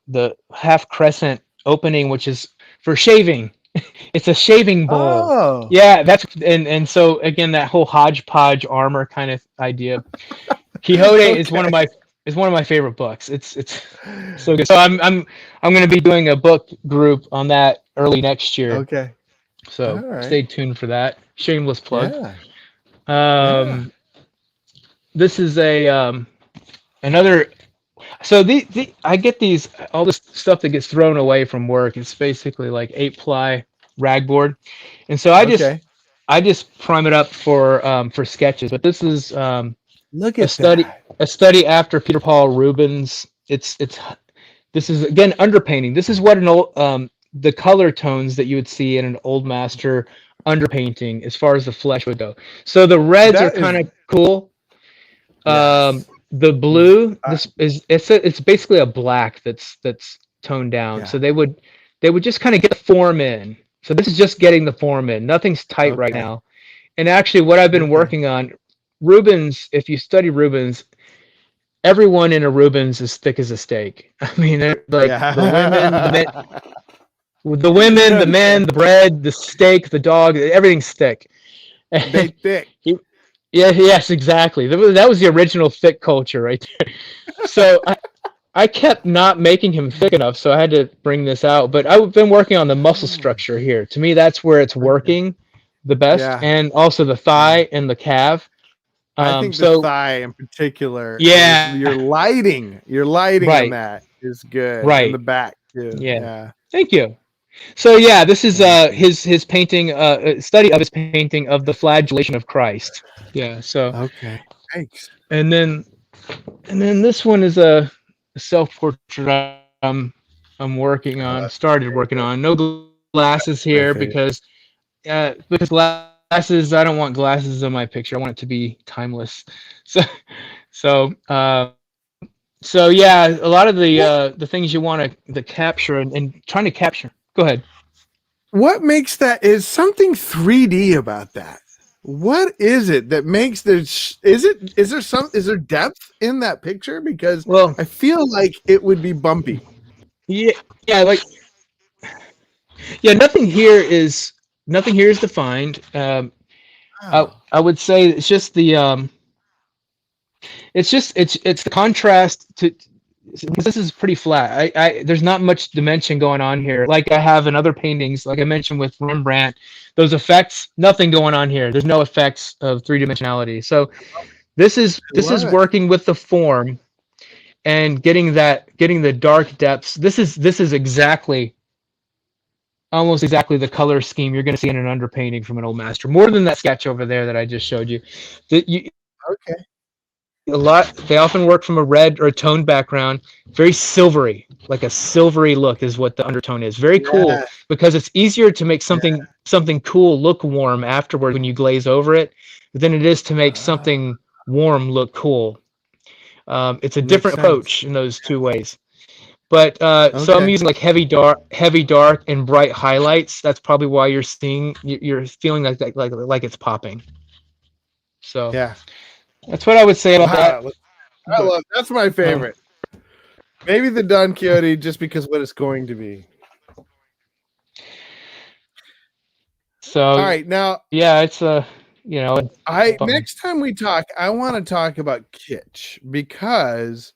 half crescent opening, which is for shaving. It's a shaving bowl. Oh. Yeah, that's and so again that whole hodgepodge armor kind of idea. Quixote Okay. is one of my favorite books. It's so good. So I'm going to be doing a book group on that early next year. Okay. All So right. stay tuned for that. Shameless plug. Yeah. Yeah. Um, this is a another. So the I get these all this stuff that gets thrown away from work. It's basically like 8-ply ragboard, and so Okay. I just prime it up for sketches. But this is Look a at study that. a study after Peter Paul Rubens. It's this is again underpainting. This is what an old the color tones that you would see in an old master underpainting as far as the flesh would go. So the reds are That kind is of cool. yes. The blue this is it's basically a black that's toned down. Yeah. So they would just kind of get the form in. So this is just getting the form in. Nothing's tight right Okay. now. And actually what I've been Okay. working on Rubens, if you study Rubens, everyone in a Rubens is thick as a steak. I mean, they're like Yeah. the women, the men, Okay. the bread, the steak, the dog, everything's thick. They thick. Yeah, yes, exactly. That was the original thick culture right there. So I kept not making him thick enough, so I had to bring this out. But I've been working on the muscle Oh, structure here. To me, that's where it's okay. working the best, Yeah. and also the Yeah. thigh and the calf. I think the So thigh in particular is yeah, your lighting. Your lighting on right, that is good. And the right, back too. yeah. Yeah. Thank you. So yeah, this is Thank you. his painting study of his painting of the flagellation of Christ. Yeah. So Okay. Thanks. and then this one is a self portrait I'm working Oh, on. that's Started my working favorite. on. No glasses My here favorite. because glasses. I don't want glasses in my picture. I want it to be timeless. So so so yeah, a lot of What the things you want to capture and trying to capture. Go ahead. what makes that is something 3D about that? What is it that makes is there depth in that picture? Because Well, I feel like it would be bumpy. yeah, yeah, like yeah, nothing here is defined. Oh, I would say it's just the it's the contrast to because this is pretty flat. There's not much dimension going on here. Like I have in other paintings, like I mentioned with Rembrandt, those effects, nothing going on here. There's no effects of three dimensionality. So I this love is it. working with the form and getting the dark depths. This is exactly almost exactly the color scheme you're going to see in an underpainting from an old master. More than that sketch over there that I just showed you. That you Okay. a lot they often work from a red or a toned background, very silvery, like a silvery look is what the undertone is. Very cool Yeah. because it's easier to make Yeah. something cool look warm afterward when you glaze over it than it is to make Ah, something warm look cool. It's a makes different sense. approach in those two ways. But so I'm Okay. using like heavy dark, and bright highlights. That's probably why you're feeling like it's popping. So Yeah. that's what I would say about that. Wow. I love that's my favorite. Maybe the Don Quixote just because what it's going to be. So All right, now yeah, it's next time we talk, I want to talk about kitsch because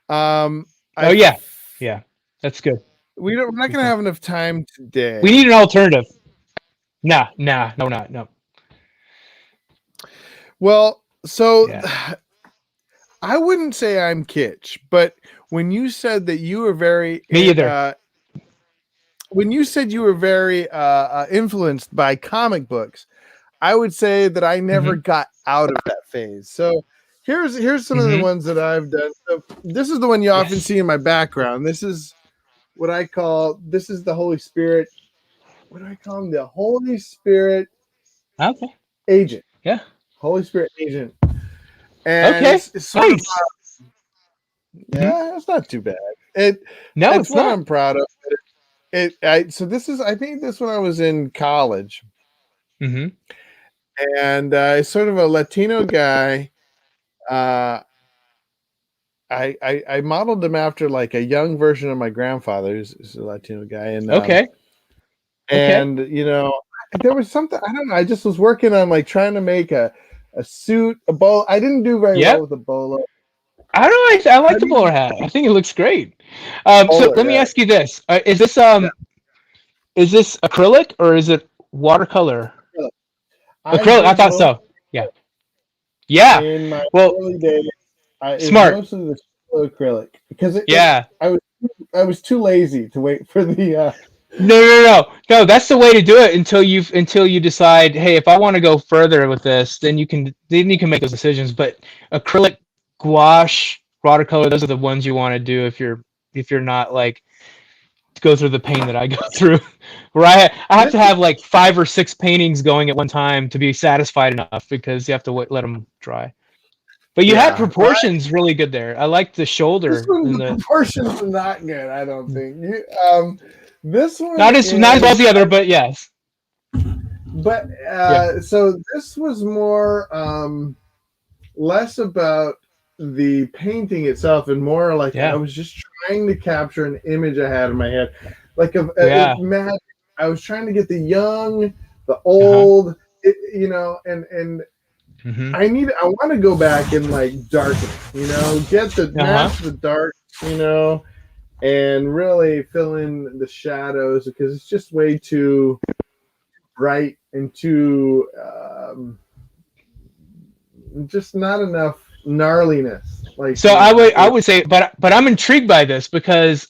oh yeah, that's good. we're not going to have enough time today. We need an alternative. No, we're not. No. Well, so Yeah. I wouldn't say I'm kitsch, but when you said that you were very Me either. When you said you were very influenced by comic books, I would say that I never got out of that phase. So here's some of the ones that I've done. So this is the one you often see in my background. This is what I call the Holy Spirit. What do I call him? The Holy Spirit agent. Yeah. Holy Spirit agent. And it's sort of it's not too bad. It's not. What I'm proud of. So this is, I think this when I was in college. And it's sort of a Latino guy. I modeled him after like a young version of my grandfather, who's a Latino guy. And and you know, there was something, I don't know, I just was working on like trying to make a suit, a bolo. I didn't do very well with the bolo. I don't know. I like the bowler hat. I think it looks great. So let me ask you this: is this acrylic or is it watercolor? Acrylic. I thought so. Yeah. Yeah. In my early days, smart. Most of the acrylic because I was too lazy to wait for the. No. That's the way to do it until you decide, hey, if I want to go further with this, then you can make those decisions. But acrylic, gouache, watercolor, those are the ones you want to do if you're not like go through the pain that I go through, where I have to have like 5 or 6 paintings going at one time to be satisfied enough because you have to let them dry. But you had proportions really good there. I like the shoulder. The proportions are not good. I don't think. This one not as well as the other, but yes. But so this was more less about the painting itself and more like I was just trying to capture an image I had in my head, like I was trying to get the young, the old, you know, and I want to go back and like darken, you know, get the match the dark, you know, and really fill in the shadows because it's just way too bright and too just not enough gnarliness. Like so I would say, but I'm intrigued by this because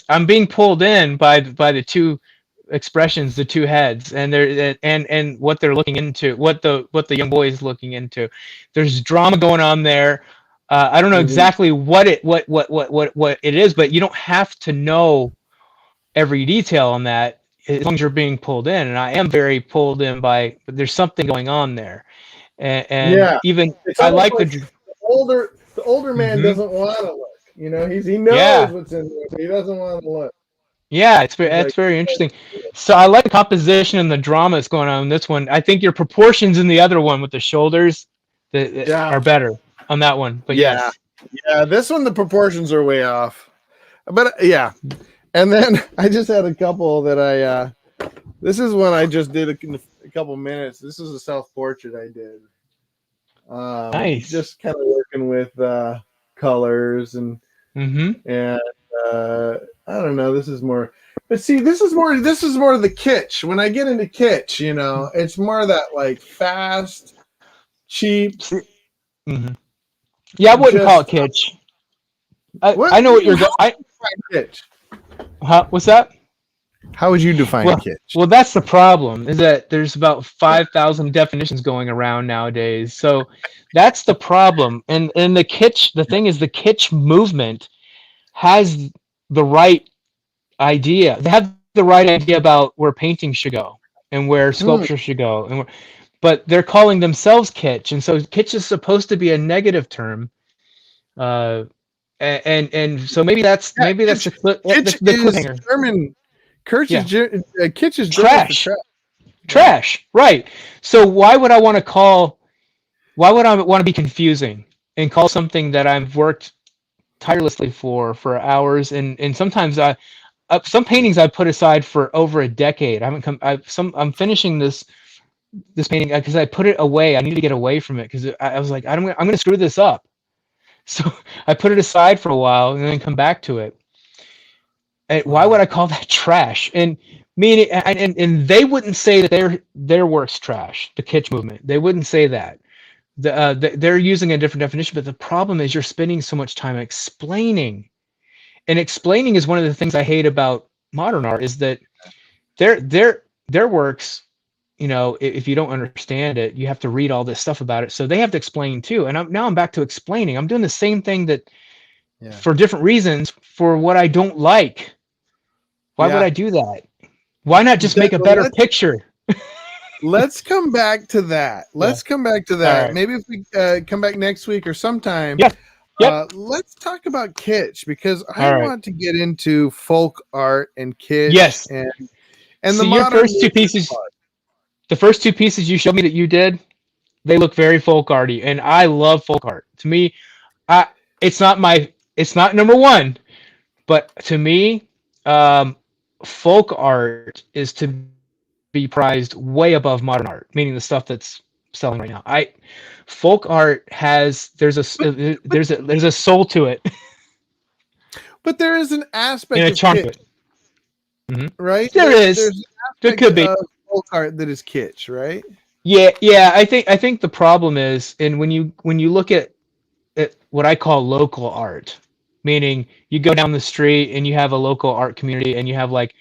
I'm being pulled in by the two expressions, the two heads, and and what they're looking into, what the young boy is looking into. There's drama going on there. I don't know exactly what it is, but you don't have to know every detail on that as long as you're being pulled in. And I am very pulled in by. There's something going on there, and even I like the older man doesn't want to look. You know, he knows what's in there, but he doesn't want to look. Yeah, it's very interesting. So I like the composition and the drama that's going on in this one. I think your proportions in the other one with the shoulders are better on that one. But this one the proportions are way off. But and then I just had a couple that this is one I just did a couple minutes. This is a self-portrait I did. Nice. Just kind of working with colors and I don't know. This is more, but see, this is more of the kitsch. When I get into kitsch, you know, it's more of that like fast, cheap. Yeah, I wouldn't call it kitsch. I know what you're going. Kitsch. What's that? How would you define kitsch? Well, that's the problem. Is that there's about 5,000 definitions going around nowadays. So that's the problem. And the kitsch. The thing is, the kitsch movement has the right idea. They have the right idea about where painting should go and where sculpture should go, but they're calling themselves kitsch, and so kitsch is supposed to be a negative term. And so maybe that's the cliffhanger. Kitsch is trash. Trash, right? So why would I want to be confusing? and call something that I've worked tirelessly for hours, and sometimes some paintings I put aside for over a decade. I haven't come. I'm finishing this painting because I put it away. I need to get away from it because I was like, I'm going to screw this up. So I put it aside for a while and then come back to it. And why would I call that trash? And meaning, and they wouldn't say that their work's trash. The kitsch movement, they wouldn't say that. They're using a different definition. But the problem is you're spending so much time explaining, and explaining is one of the things I hate about modern art. Is that their works, you know, if you don't understand it, you have to read all this stuff about it. So they have to explain too. And now I'm back to explaining. I'm doing the same thing that for different reasons for what I don't like. Why would I do that? Why not just make a better picture? Let's come back to that. Let's come back to that. Right. Maybe if we come back next week or sometime. Yeah. Yep. Let's talk about kitsch because All right. want to get into folk art and kitsch. Yes. And so the your first two pieces, the first two pieces you showed me that you did, they look very folk arty, and I love folk art. To me, it's not number one, but to me, folk art is to be prized way above modern art, meaning the stuff that's selling right now. Folk art there's a soul to it. But there is an aspect and a of charm kitsch, to it. Mm-hmm. right? There's an there could be folk art that is kitsch, right? Yeah. I think the problem is, and when you look at what I call local art, meaning you go down the street and you have a local art community and you have like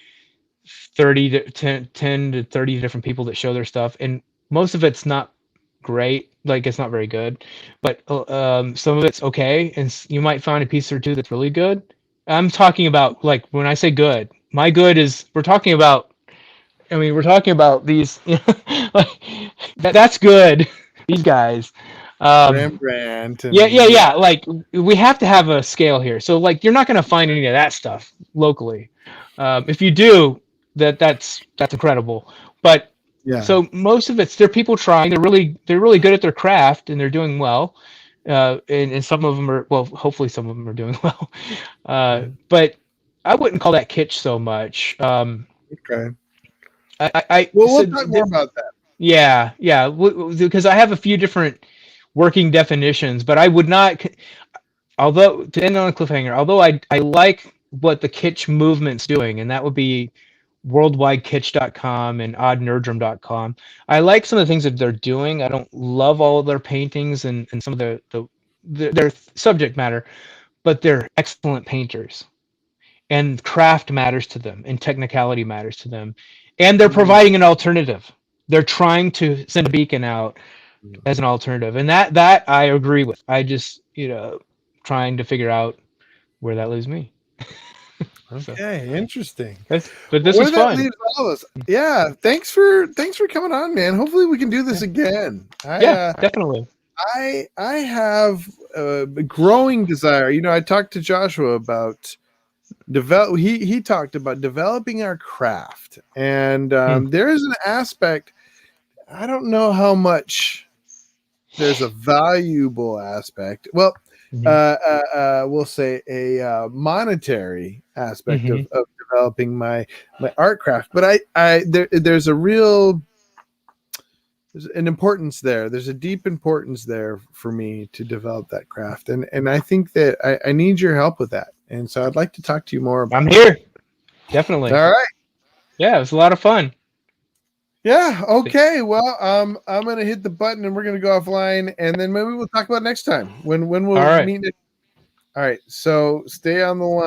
10 to 30 different people that show their stuff, and most of it's not great, like it's not very good, but some of it's okay, and you might find a piece or two that's really good. I'm talking about, like, when I say good, my good is we're talking about these, like that's good. These guys, Rembrandt. And, yeah. Like, we have to have a scale here. So, like, you're not going to find any of that stuff locally. If you do, that's incredible. But so most of they're people trying. They're really good at their craft, and they're doing well. And some of them are, well, hopefully some of them are doing well. But I wouldn't call that kitsch so much. Okay. We'll talk more about that. Yeah, because I have a few different working definitions, but I would not. Although, to end on a cliffhanger, although I like what the kitsch movement's doing, and that would be worldwidekitsch.com and oddnerdrum.com. I like some of the things that they're doing. I don't love all of their paintings and some of their subject matter, but they're excellent painters, and craft matters to them, and technicality matters to them, and they're providing an alternative. They're trying to send a beacon out as an alternative, and that I agree with. I just, trying to figure out where that leaves me. Okay, interesting. But this was fun. Leaves all of us. Yeah, thanks for coming on, man. Hopefully we can do this again. Definitely. I have a growing desire. I talked to Joshua about he talked about developing our craft, and there is an aspect. I don't know how much there's a valuable aspect. Well, we'll say a monetary aspect of developing my art craft, but there's an importance there. There's a deep importance there for me to develop that craft, and I think that I need your help with that. And so I'd like to talk to you more about. I'm here. Definitely. All right. Yeah, it was a lot of fun. Yeah. Okay. Well, I'm gonna hit the button and we're gonna go offline, and then maybe we'll talk about next time when we'll meet. All right. So stay on the line.